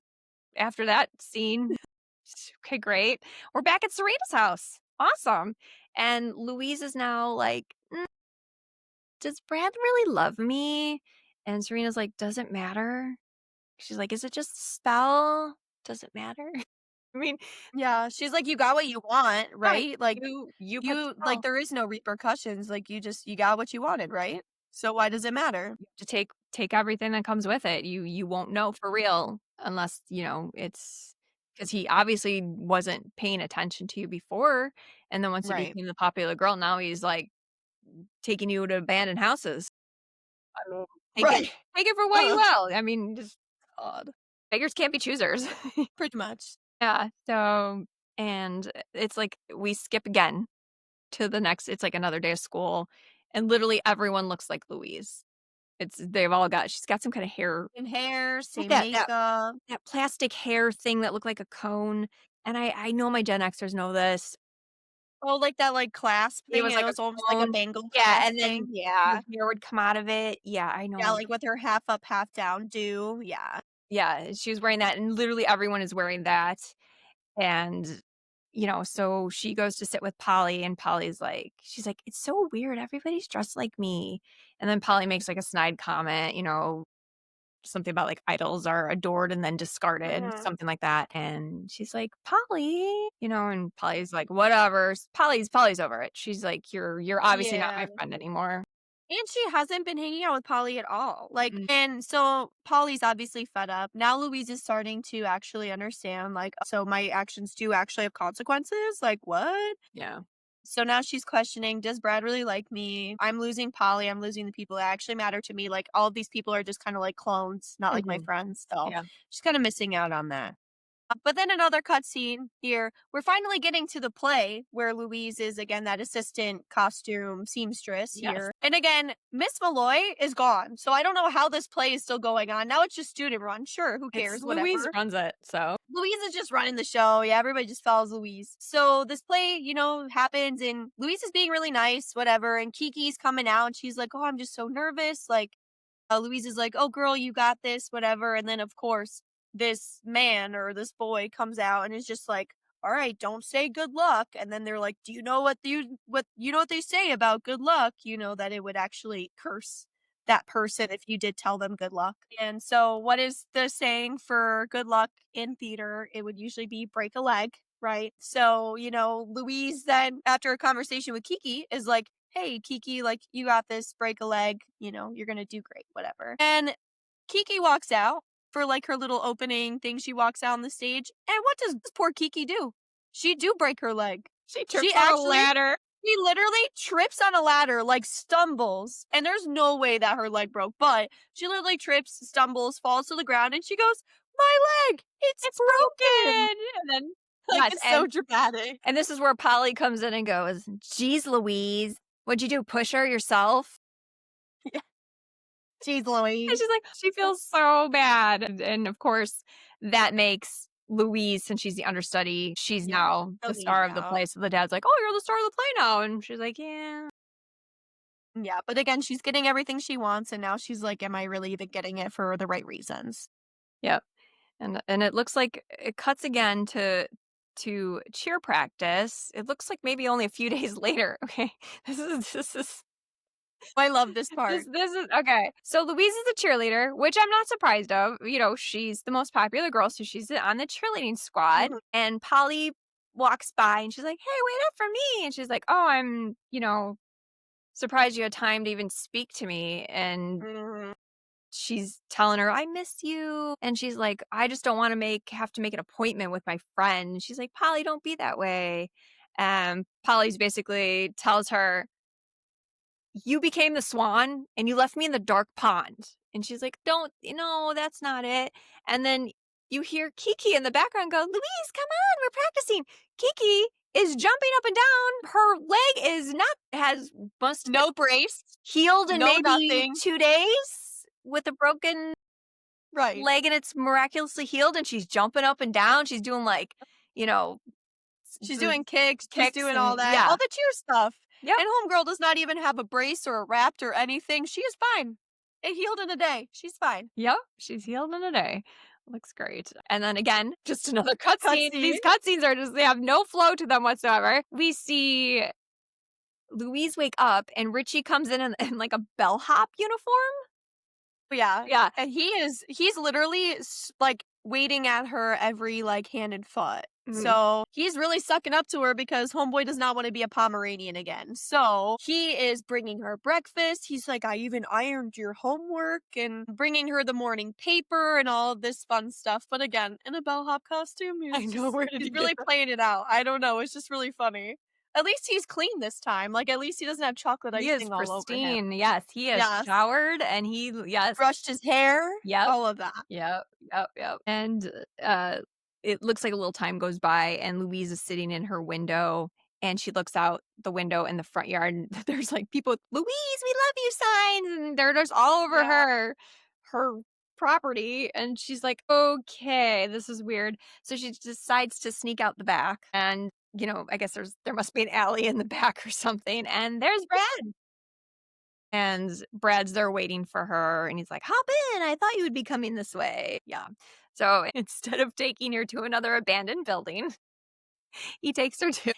S1: after that scene, okay, great. We're back at Serena's house. Awesome. And Louise is now like, does Brad really love me? And Serena's like, does it matter? She's like, is it just a spell? Does it matter? I mean,
S2: Yeah, she's like, "You got what you want,
S1: right.
S2: right? Like,
S1: You put the
S2: you like,
S1: spell.
S2: there is no repercussions, like, you got what you wanted, right? So why does it matter?"
S1: You have to take everything that comes with it. You won't know for real unless, it's because he obviously wasn't paying attention to you before. And then once you
S2: Right.
S1: became the popular girl, now he's like taking you to abandoned houses. I mean, take it
S2: Right.
S1: take it for what you
S2: Ugh,
S1: will. I mean, just
S2: God.
S1: beggars can't be choosers.
S2: Pretty much.
S1: Yeah, so and it's like we skip again to the next it's like another day of school, and literally everyone looks like Louise. She's got some kinda hair
S2: Same hair,
S1: like
S2: same
S1: that
S2: makeup.
S1: that plastic hair thing that looked like a cone, and I know my Gen Xers know this.
S2: Oh, like that, like, clasp
S1: It
S2: thing?
S1: was
S2: It
S1: like a
S2: was almost like a
S1: cone.
S2: bangle
S1: Yeah,
S2: clasp
S1: and
S2: thing?
S1: then
S2: Yeah.
S1: the hair would come out of it. Yeah, I
S2: Yeah,
S1: know.
S2: like, with her half up, half down do, yeah.
S1: Yeah, she was wearing that, and literally everyone is wearing that, and, so she goes to sit with Polly, and Polly's like she's like, "It's so weird, everybody's dressed like me," and then Polly makes, like, a snide comment, something about like idols are adored and then discarded,
S2: Mhm.
S1: something like that. And she's like, Polly, and Polly's like, whatever. Polly's over it. She's like, you're obviously not
S2: Yeah.
S1: my friend anymore.
S2: And she hasn't been hanging out with Polly at all. Like,
S1: Mm,
S2: and so Polly's obviously fed up. Now Louise is starting to actually understand, like, so my actions do actually have consequences. Like, what?
S1: yeah.
S2: So now she's questioning, does Brad really like me? I'm losing Polly. I'm losing the people that actually matter to me. Like, all of these people are just kind of like clones, not like my
S1: Hmm.
S2: friends. So
S1: Yeah.
S2: she's kind of missing out on that. But then another cutscene here. We're finally getting to the play where Louise is again that assistant costume seamstress
S1: Yes.
S2: here. And again, Miss Malloy is gone. So I don't know how this play is still going on. Now it's just student run. Sure, who
S1: It's
S2: cares?
S1: Louise
S2: Whatever.
S1: runs it. So
S2: Louise is just running the show. Yeah, everybody just follows Louise. So this play, happens and Louise is being really nice, whatever. And Kiki's coming out and she's like, "Oh, I'm just so nervous." Like Louise is like, "Oh, girl, you got this, whatever." And then, of course, this man or this boy comes out and is just like, "All right, don't say good luck." And then they're like, "Do you know what they say about good luck? You know that it would actually curse that person if you did tell them good luck." And so, what is the saying for good luck in theater? It would usually be break a leg, right? So, Louise then, after a conversation with Kiki, is like, "Hey, Kiki, like, you got this, break a leg, you're gonna do great, whatever." And Kiki walks out for like her little opening thing. She walks out on the stage. And what does this poor Kiki do? She do break her leg.
S1: she
S2: She
S1: trips on a
S2: actually,
S1: ladder.
S2: she literally trips on a ladder, like stumbles. And there's no way that her leg broke, but she literally trips, stumbles, falls to the ground, and she goes, "My leg, it's
S1: It's
S2: broken."
S1: broken. And then
S2: Like,
S1: yes,
S2: it's so dramatic.
S1: and this is where Polly comes in and goes, "Geez, Louise, what'd you do? Push her yourself?"
S2: Jeez
S1: And
S2: Louise.
S1: she's like, she feels so bad. And of course, that makes Louise, since she's the understudy, she's
S2: Yeah,
S1: now
S2: the
S1: the
S2: lead
S1: star of the
S2: now.
S1: play. So the dad's like, "Oh, you're the star of the play now." And she's like, "Yeah."
S2: Yeah, but again, she's getting everything she wants, and now she's like, "Am I really even getting it for the right reasons?"
S1: Yep. And it looks like it cuts again to cheer practice. It looks like maybe only a few days later. Okay. This is
S2: I love this
S1: this
S2: part.
S1: this is okay. So Louise is a cheerleader, which I'm not surprised of. She's the most popular girl, so she's on the cheerleading squad.
S2: Mhm,
S1: And Polly walks by and she's like, "Hey, wait up for me." And she's like, "Oh, I'm, surprised you had time to even speak to me." And
S2: mhm.
S1: she's telling her, "I miss you." And she's like, "I just don't want to have to make an appointment with my friend." And she's like, "Polly, don't be that way." Polly's basically tells her, "You became the swan and you left me in the dark pond." And she's like, "Don't, that's not it." And then you hear Kiki in the background go, "Louise, come on, we're practicing." Kiki is jumping up and down. Her leg is not, has, must
S2: No brace,
S1: healed in
S2: no
S1: maybe
S2: nothing.
S1: 2 days with a broken
S2: Right.
S1: leg, and it's miraculously healed. And she's jumping up and down. She's doing like, you know,
S2: She's
S1: the
S2: doing kicks, she's
S1: kicks
S2: doing all
S1: and
S2: that,
S1: yeah.
S2: all the cheer stuff.
S1: Yep.
S2: And homegirl does not even have a brace or a wrapped or anything. She is fine. It healed in a day. She's fine.
S1: Yep, she's healed in a day. Looks great. And then again, just another cutscene.
S2: Cutscene.
S1: These cutscenes are just, they have no flow to them whatsoever. We see Louise wake up and Richie comes in like a bellhop uniform.
S2: Yeah.
S1: Yeah.
S2: And he's literally like waiting at her every like hand and foot.
S1: Mhm.
S2: So he's really sucking up to her because homeboy does not want to be a Pomeranian again. So he is bringing her breakfast. He's like, "I even ironed your homework," and bringing her the morning paper and all of this fun stuff. But again, in a bellhop costume,
S1: I know, where did
S2: he's
S1: he get
S2: really
S1: that?
S2: playing it out. I don't know. It's just really funny. At least he's clean this time. Like at least he doesn't have chocolate
S1: He is
S2: icing all over him.
S1: pristine. Yes, he has
S2: Yes.
S1: showered and yes.
S2: Brushed his hair.
S1: Yep.
S2: All of that.
S1: Yep, yep. And, it looks like a little time goes by, and Louise is sitting in her window, and she looks out the window in the front yard, and there's, like, people with, "Louise, we love you" signs, and they're just all over
S2: Yeah.
S1: her property, and she's like, "Okay, this is weird." So she decides to sneak out the back, and, I guess there must be an alley in the back or something, and there's Brad. And Brad's there waiting for her, and he's like, "Hop in, I thought you would be coming this way." Yeah. So instead of taking her to another abandoned building, he takes her to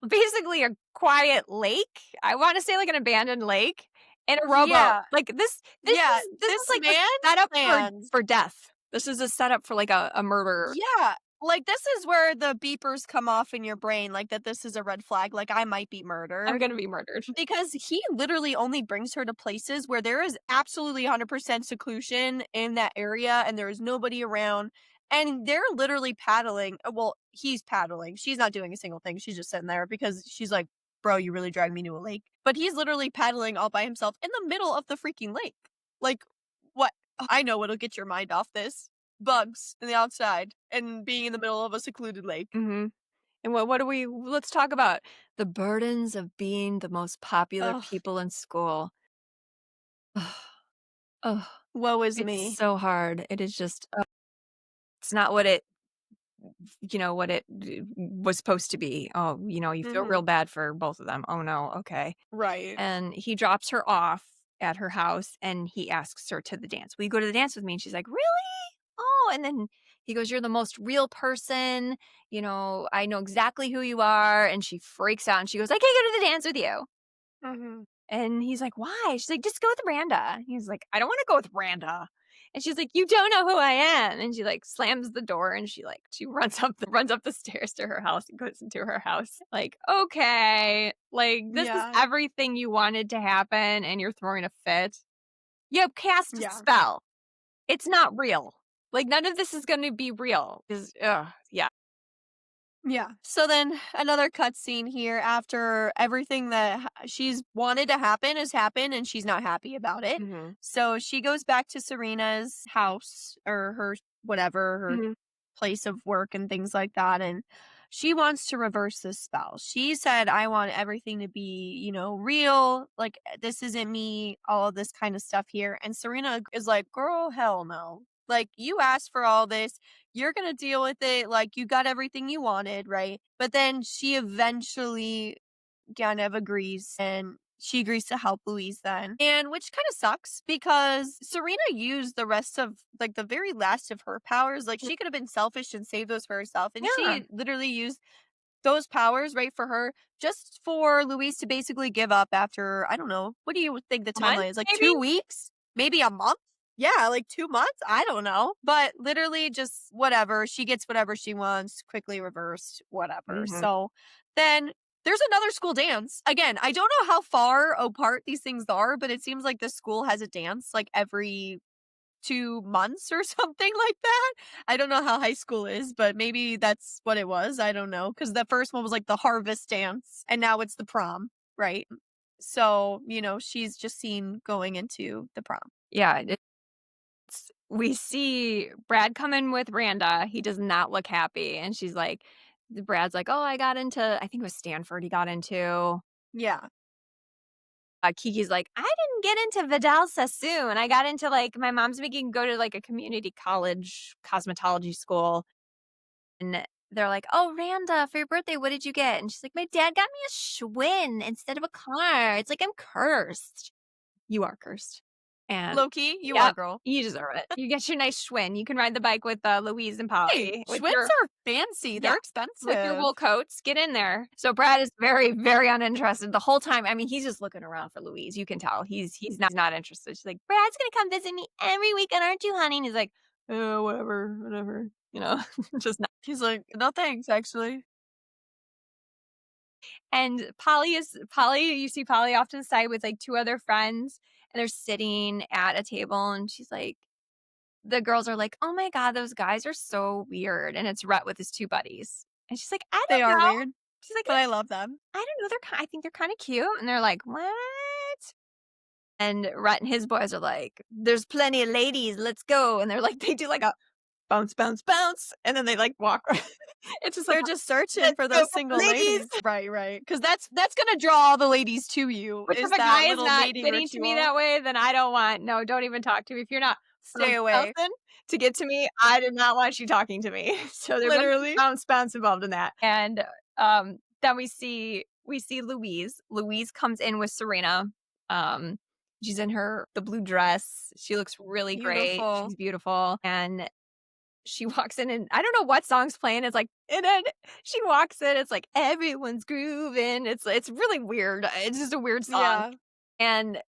S1: basically a quiet lake. I wanna say like an abandoned lake, in a rowboat.
S2: Yeah.
S1: Like, this
S2: Yeah,
S1: is this is
S2: this
S1: like the
S2: man
S1: setup
S2: plans.
S1: for death. This is a setup for, like, a murder.
S2: Yeah, like, this is where the beepers come off in your brain, like, that this is a red flag, like, I might be
S1: I'm
S2: murdered.
S1: gonna be murdered.
S2: Because he literally only brings her to places where there is absolutely 100% seclusion in that area and there is nobody around. And they're literally paddling. Well, he's paddling. She's not doing a single thing. She's just sitting there because she's like, bro, you really dragged me to a lake. But he's literally paddling all by himself in the middle of the freaking lake. Like, what? I know what'll get your mind off this bugs in the outside and being in the middle of a secluded lake.
S1: Mhm. And what do we let's talk about the burdens of being the most popular
S2: Ugh,
S1: people in school. Oh,
S2: woe is
S1: it's
S2: me.
S1: so hard. It is just it's not what it what it was supposed to be. Oh, you feel real
S2: Hmm.
S1: bad for both of them. Oh no, okay.
S2: Right.
S1: And he drops her off at her house and he asks her to the dance. Will you go to the dance with me? And she's like, really? Oh, and then he goes, you're the most real person. I know exactly who you are. And she freaks out and she goes, I can't go to the dance with you.
S2: Hmm.
S1: And he's like, "Why?" She's like, "Just go with Randa." He's like, "I don't wanna go with Randa." And she's like, "You don't know who I am." And she, like, slams the door and she runs up the stairs to her house and goes into her house. Like, "Okay, like, this is
S2: Yeah.
S1: everything you wanted to happen and you're throwing a fit. You cast a
S2: Yeah.
S1: spell. It's not real. Like, none of this is gonna be real." Yeah.
S2: Yeah. So then another cutscene here after everything that she's wanted to happen has happened and she's not happy about it.
S1: Mhm.
S2: So she goes back to Serena's house or her whatever, her
S1: Mhm.
S2: place of work and things like that. And she wants to reverse this spell. She said, I want everything to be, real. Like, this isn't me, all of this kind of stuff here. And Serena is like, girl, hell no. Like, you asked for all this. You're going to deal with it. Like, you got everything you wanted, right? But then she eventually kind of agrees and she agrees to help Louise then. And which kind of sucks because Serena used the rest of like the very last of her powers. Like she could have been selfish and saved those for herself. And
S1: Yeah.
S2: she literally used those powers, right, for her just for Louise to basically give up after I don't know. What do you think the
S1: A month,
S2: timeline is? Like
S1: maybe?
S2: 2 weeks? Maybe a month? Yeah, like 2 months? I don't know. But literally just whatever. She gets whatever she wants, quickly reversed, whatever.
S1: Mhm.
S2: So then there's another school dance. Again, I don't know how far apart these things are, but it seems like the school has a dance like every 2 months or something like that. I don't know how high school is, but maybe that's what it was. I don't know because the first one was like the harvest dance and now it's the prom, right? So, she's just seen going into the prom.
S1: Yeah, we see Brad come in with Randa. He does not look happy. And Brad's like, oh, I got into, I think it was Stanford he got into.
S2: Yeah.
S1: Kiki's like, I didn't get into Vidal Sassoon. I got into like, my mom's making me go to like a community college cosmetology school. And they're like, oh, Randa, for your birthday, what did you get? And she's like, my dad got me a Schwinn instead of a car. It's like I'm cursed. You are cursed. And
S2: Low key, you are,
S1: yep,
S2: girl.
S1: you deserve it. You get your nice Schwinn. You can ride the bike with, Louise and
S2: Hey,
S1: Polly with
S2: Schwinns
S1: your
S2: are fancy.
S1: yeah,
S2: They're
S1: with your
S2: expensive.
S1: wool coats. Get in there. So Brad is very, very uninterested the whole time. I mean, he's just looking around for Louise. You can tell he's not interested. She's like, Brad's gonna come visit me every weekend, aren't you, honey? And he's like, oh, whatever, whatever. Just not.
S2: He's like, no thanks, actually.
S1: And you see Polly off to the side with like two other friends, and they're sitting at a table, and the girls are like, "Oh my god, those guys are so weird." And it's Rhett with his two buddies. And she's like, "I
S2: They
S1: don't
S2: are
S1: know."
S2: weird,
S1: She's like,
S2: but I love them.
S1: I don't know. I think they're kind of cute." And they're like, "What?" And Rhett and his boys are like, "There's plenty of ladies. Let's go." And they're like, they do like a bounce, bounce, bounce, and then they like walk. It's just like,
S2: They're just searching
S1: "Let's
S2: for
S1: go,
S2: those single
S1: ladies."
S2: ladies. Right, right. Because that's gonna draw all the ladies to you,
S1: Which if
S2: is
S1: a
S2: that
S1: guy is
S2: little
S1: not
S2: mating
S1: getting to me
S2: ritual.
S1: that way, then I don't want no, don't even talk to me. If you're not
S2: Stay away.
S1: bouncing to get to me, I do not want you talking to me. So there's a
S2: Literally.
S1: bounce involved in that. And, then we see Louise. Louise comes in with Serena. Um, she's in the blue dress. She looks really great.
S2: Beautiful.
S1: She's beautiful. And she walks in and I don't know what song's playing. It's like and then she walks in, it's like, "Everyone's grooving." It's really weird. It's just a weird song.
S2: Yeah.
S1: And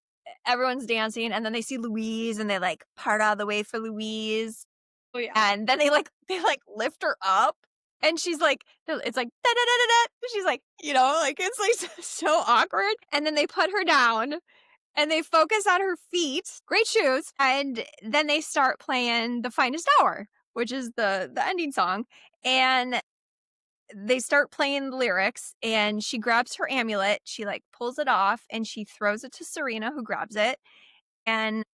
S1: everyone's dancing, and then they see Louise, and they, like, part out of the way for Louise,
S2: Oh, yeah.
S1: and then they lift her up, and she's like it's like, "Da, da, da, da, da." She's like, like, it's, like, so awkward, and then they put her down, and they focus on her feet, great shoes, and then they start playing "The Finest Hour," which is the ending song, and they start playing the lyrics, and she grabs her amulet, she, like, pulls it off, and she throws it to Serena, who grabs it, and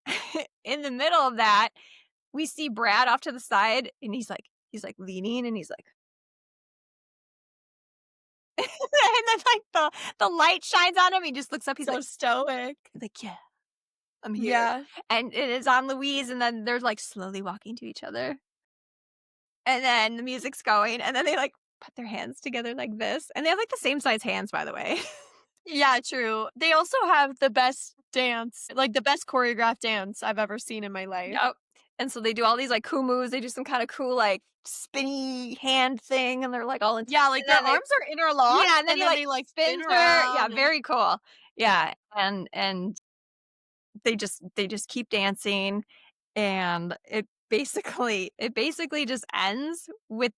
S1: in the middle of that, we see Brad off to the side, and he's leaning, and he's like and then, like, the light shines on him, he just looks up,
S2: So stoic.
S1: he's like, "Yeah, I'm here."
S2: Yeah.
S1: And it is on Louise, and then they're, like, slowly walking to each other, and then the music's going, and then they, like, put their hands together like this, and they have, like, the same size hands, by the way.
S2: Yeah, true. They also have the best dance, like, the best choreographed dance I've ever seen in my life.
S1: Yep. And so they do all these, like, cool moves, they do some kinda cool, like, spinny hand thing, and they're, like, all intense,
S2: Yeah, like,
S1: and
S2: their
S1: then they
S2: arms are interlocked,
S1: yeah, and then
S2: and
S1: he,
S2: then
S1: like,
S2: they, like, spin
S1: spins her yeah,
S2: around and
S1: very cool. Yeah, and they just keep dancing, and it basically just ends with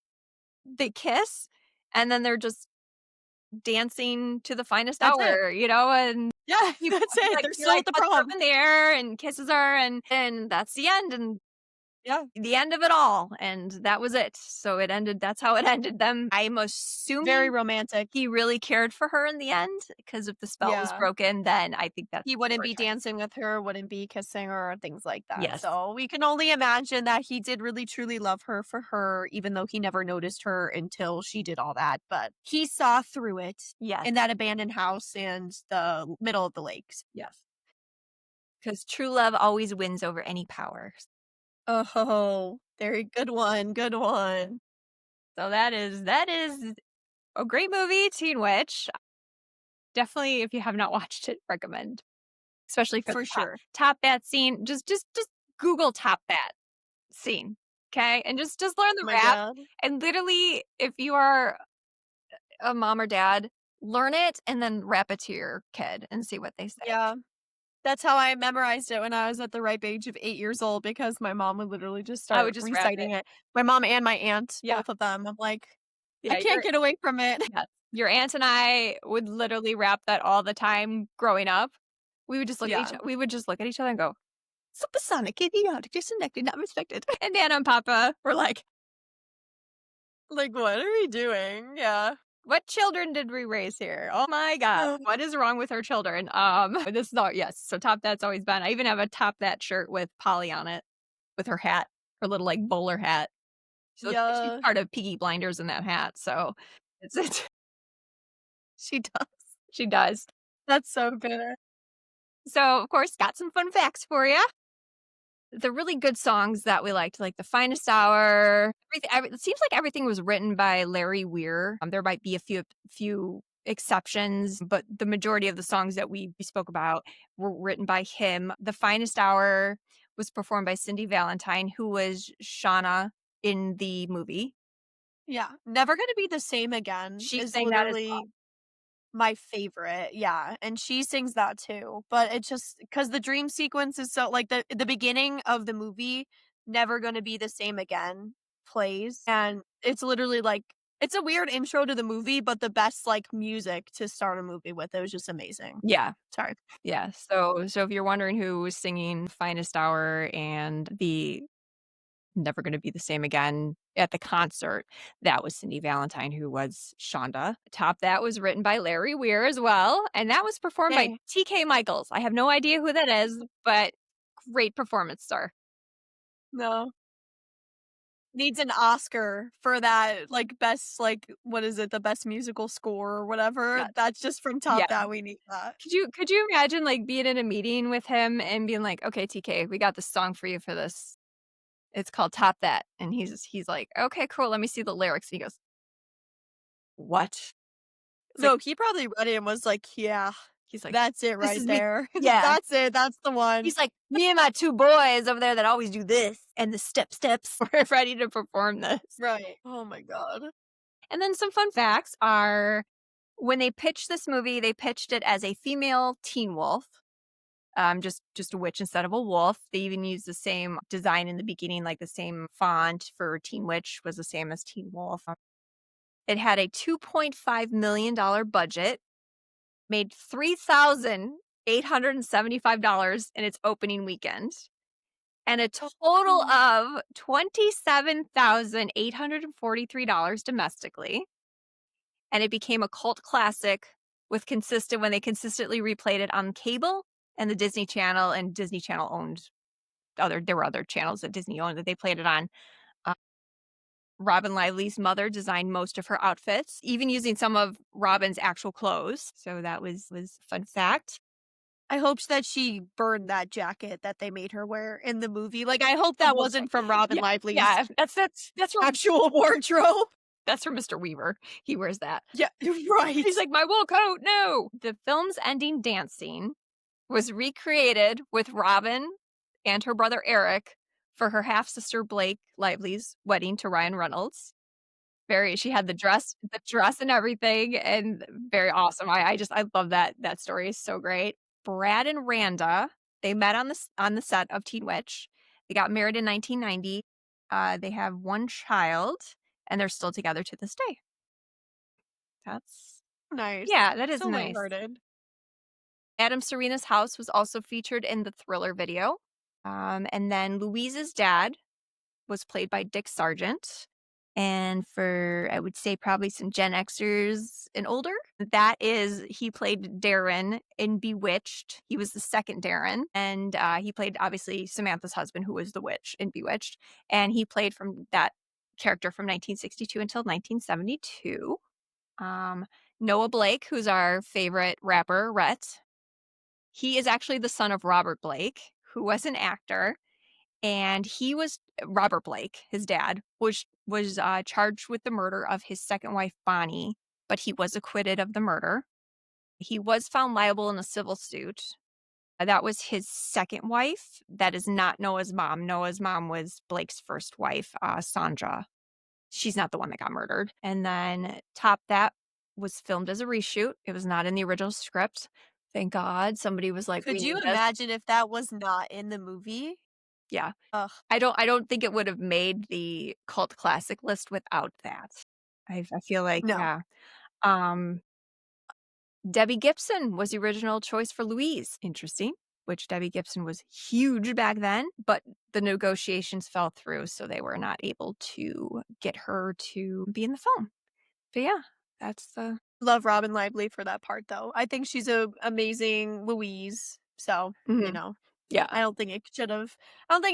S1: they kiss, and then they're just dancing to the finest
S2: that's it.
S1: hour, and
S2: Yeah,
S1: he
S2: that's
S1: he,
S2: it.
S1: like
S2: They're
S1: he,
S2: still
S1: like,
S2: at the
S1: puts her up
S2: prom.
S1: in the air and kisses her, and that's the end, and
S2: Yeah,
S1: the end of it all, and that was it. So that's how it ended them. I'm
S2: very
S1: assuming
S2: romantic.
S1: he really cared for her in the end, because if the spell was
S2: Yeah.
S1: broken, then I think that's
S2: He
S1: even
S2: wouldn't
S1: more
S2: be
S1: tragic.
S2: dancing with her, wouldn't be kissing her, or things like that.
S1: Yes.
S2: So we can only imagine that he did really truly love her for her, even though he never noticed her until she did all that. But he saw through it
S1: Yes.
S2: in that abandoned house and the middle of the lakes.
S1: Yes. Because true love always wins over any powers.
S2: Oh, very good one. Good one.
S1: So that is a great movie, Teen Witch. Definitely, if you have not watched it, recommend. Especially for the
S2: For sure.
S1: top bat scene. Just Google top bat scene, okay? And just learn
S2: Oh
S1: the
S2: my
S1: rap,
S2: God.
S1: and literally, if you are a mom or dad, learn it and then rap it to your kid and see what they say.
S2: Yeah. That's how I memorized it when I was at the ripe age of 8 years old because my mom would literally just
S1: I would
S2: start
S1: just rap it.
S2: reciting it. My mom and my aunt,
S1: Yeah.
S2: both of them. I'm like, I
S1: Yeah,
S2: can't get away from it.
S1: your aunt and I would literally rap that all the time growing up.
S2: Yeah.
S1: We would just look at each other and go, "Supersonic, idiotic, disconnected, not respected." And Nana and Papa were like,
S2: Like, what are we doing? Yeah.
S1: "What children did we raise here? Oh my god, what is wrong with our children?" This is all yes, so Top That's always been I even have a Top That shirt with Polly on it, with her hat, her little, like, bowler hat. She looks like she's
S2: Yeah,
S1: part of Peaky Blinders in that hat, so it's
S2: she does.
S1: she does.
S2: That's so good.
S1: So, of course, got some fun facts for you. The really good songs that we liked, like "The Finest Hour," it seems like everything was written by Larry Weir. There might be a few exceptions, but the majority of the songs that we spoke about were written by him. "The Finest Hour" was performed by Cindy Valentine, who was Shauna in the movie.
S2: Yeah. Never Gonna Be the Same Again
S1: She
S2: is
S1: sang that as well.
S2: literally my favorite. Yeah. And she sings that too. But it just because the dream sequence is so like the beginning of the movie, Never Gonna Be the Same Again plays. And it's literally like it's a weird intro to the movie, but the best like music to start a movie with. It was just amazing.
S1: Yeah,
S2: Sorry.
S1: yeah. So if you're wondering who was singing "Finest Hour" and the "Never Gonna Be the Same Again" at the concert, that was Cindy Valentine, who was Shonda. Top That was written by Larry Weir as well, and that was performed by
S2: Dang.
S1: TK Michaels. I have no idea who that is, but great performance, sir.
S2: No. Needs an Oscar for that, like, best, like, what is it? The best musical score or whatever.
S1: Yeah,
S2: That's just from
S1: yeah.
S2: Top That, we need that.
S1: Could you imagine, like, being in a meeting with him and being like, "Okay, TK, we got this song for you for this. It's called Top That." And he's like, "Okay, cool, let me see the lyrics." And he goes, "What?" It's like
S2: No, he probably read it and was like, "Yeah,
S1: he's like,
S2: that's it
S1: "This
S2: right
S1: is me."
S2: there.
S1: Yeah.
S2: That's it, that's the one."
S1: He's like, "Me and my 2 boys over there that always do this and the steps. We're ready to perform this."
S2: Right. Oh my god.
S1: And then some fun facts are when they pitched this movie, they pitched it as a female Teen Wolf. just a witch instead of a wolf. They even used the same design in the beginning, like the same font for Teen Witch was the same as Teen Wolf. It had a $2.5 million budget, made $3,875 in its opening weekend, and a total
S2: Oh,
S1: of $27,843 domestically. And it became a cult classic with consistent when they consistently replayed it on cable and the Disney Channel, and Disney Channel owned there were other channels that Disney owned that they played it on. Uh, Robin Lively's mother designed most of her outfits, even using some of Robin's actual clothes. So that was a fun fact.
S2: I hope that she burned that jacket that they made her wear in the movie. Like, I hope that
S1: Probably.
S2: wasn't from Robin
S1: Yeah,
S2: Lively's
S1: yeah, that's from
S2: actual wardrobe.
S1: that's from Mr. Weaver. He wears that.
S2: Yeah,
S1: He's
S2: right.
S1: like, "My wool coat, no." The film's ending dance scene was recreated with Robin and her brother Eric for her half sister Blake Lively's wedding to Ryan Reynolds. She had the dress and everything, and very awesome. I love that story. Is so great. Brad and Randa, they met on the set of Teen Witch. They got married in 1990. They have one child, and they're still together to this day. That's
S2: Nice.
S1: Yeah, that is
S2: So
S1: nice.
S2: lighthearted.
S1: Adam Serena's house was also featured in the Thriller video. And then Louise's dad was played by Dick Sargent. And for, I would say, probably some Gen Xers and older, he played Darren in Bewitched. He was the second Darren. And he played, obviously, Samantha's husband, who was the witch in Bewitched. And he played from that character from 1962 until 1972. Noah Blake, who's our favorite rapper, Rhett, he is actually the son of Robert Blake, who was an actor, and he was Robert Blake, his dad, was charged with the murder of his second wife, Bonnie, but he was acquitted of the murder. He was found liable in a civil suit. That was his second wife. That is not Noah's mom. Noah's mom was Blake's first wife, Sandra. She's not the one that got murdered. And then Top That was filmed as a reshoot. It was not in the original script. Thank God. Somebody was like, "We
S2: Could you
S1: need this."
S2: imagine if that was not in the movie?
S1: Yeah.
S2: Ugh,
S1: I don't think it would have made the cult classic list without that. I feel like,
S2: no.
S1: yeah. Um, Debbie Gibson was the original choice for Louise. Interesting. Which Debbie Gibson was huge back then, but the negotiations fell through, so they were not able to get her to be in the film. But yeah, that's the
S2: Love Robin Lively for that part, though. I think she's a amazing Louise. So,
S1: mhm. Yeah.
S2: I don't think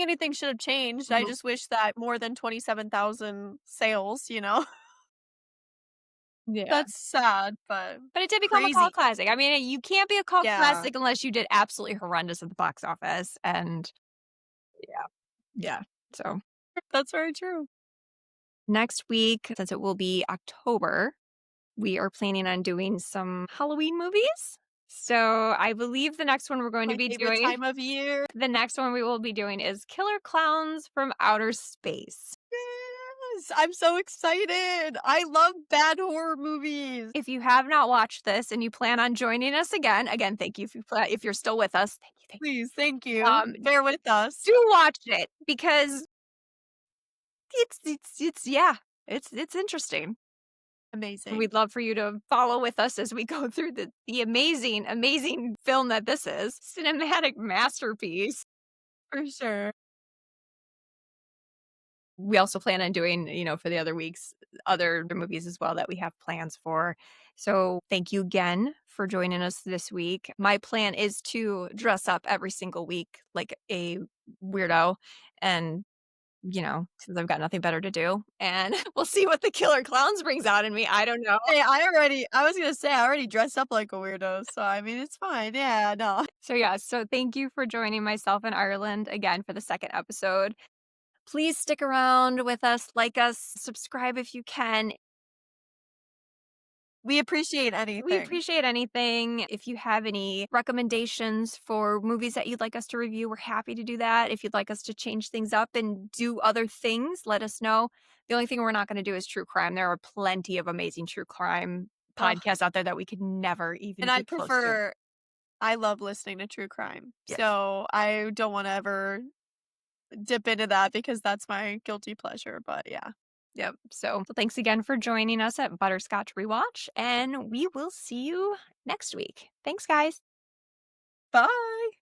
S2: anything should have changed. I
S1: Mhm.
S2: just wish that more than 27,000 sales, you know?
S1: Yeah.
S2: That's sad, but
S1: But it did become a cult
S2: crazy.
S1: classic. I mean, you can't be a cult
S2: Yeah,
S1: classic unless you did absolutely horrendous at the box office, and yeah, yeah. So,
S2: that's very true.
S1: next week, since it will be October, we are planning on doing some Halloween movies. So, I believe the next one we're going to
S2: My
S1: be
S2: favorite
S1: doing
S2: time of year.
S1: the next one we will be doing is Killer Clowns from Outer Space.
S2: Yes, I'm so excited. I love bad horror movies.
S1: If you have not watched this and you plan on joining us again, thank you if you're still with us. Thank
S2: Please, thank
S1: you.
S2: you. Bear with us.
S1: Do watch it because it's yeah, it's interesting.
S2: Amazing.
S1: We'd love for you to follow with us as we go through the amazing, amazing film that this is. Cinematic masterpiece.
S2: For sure.
S1: We also plan on doing, for the other weeks, other movies as well that we have plans for. So thank you again for joining us this week. My plan is to dress up every single week like a weirdo and because I've got nothing better to do. And we'll see what the Killer Clowns brings out in me. I don't know.
S2: Hey, I was gonna say I already dressed up like a weirdo, so I mean it's fine. Yeah, no.
S1: So, yeah, so thank you for joining myself in Ireland again for the second episode. Please stick around with us, like us, subscribe if you can.
S2: We appreciate
S1: We
S2: anything.
S1: appreciate anything. If you have any recommendations for movies that you'd like us to review, we're happy to do that. If you'd like us to change things up and do other things, let us know. The only thing we're not going to do is true crime. There are plenty of amazing true crime
S2: Ugh,
S1: podcasts out there that we could never even
S2: and
S1: get close to.
S2: I love listening to true crime,
S1: Yes.
S2: so I don't wanna ever dip into that because that's my guilty pleasure, but yeah.
S1: Yep. So thanks again for joining us at Butterscotch Rewatch, and we will see you next week. Thanks, guys.
S2: Bye.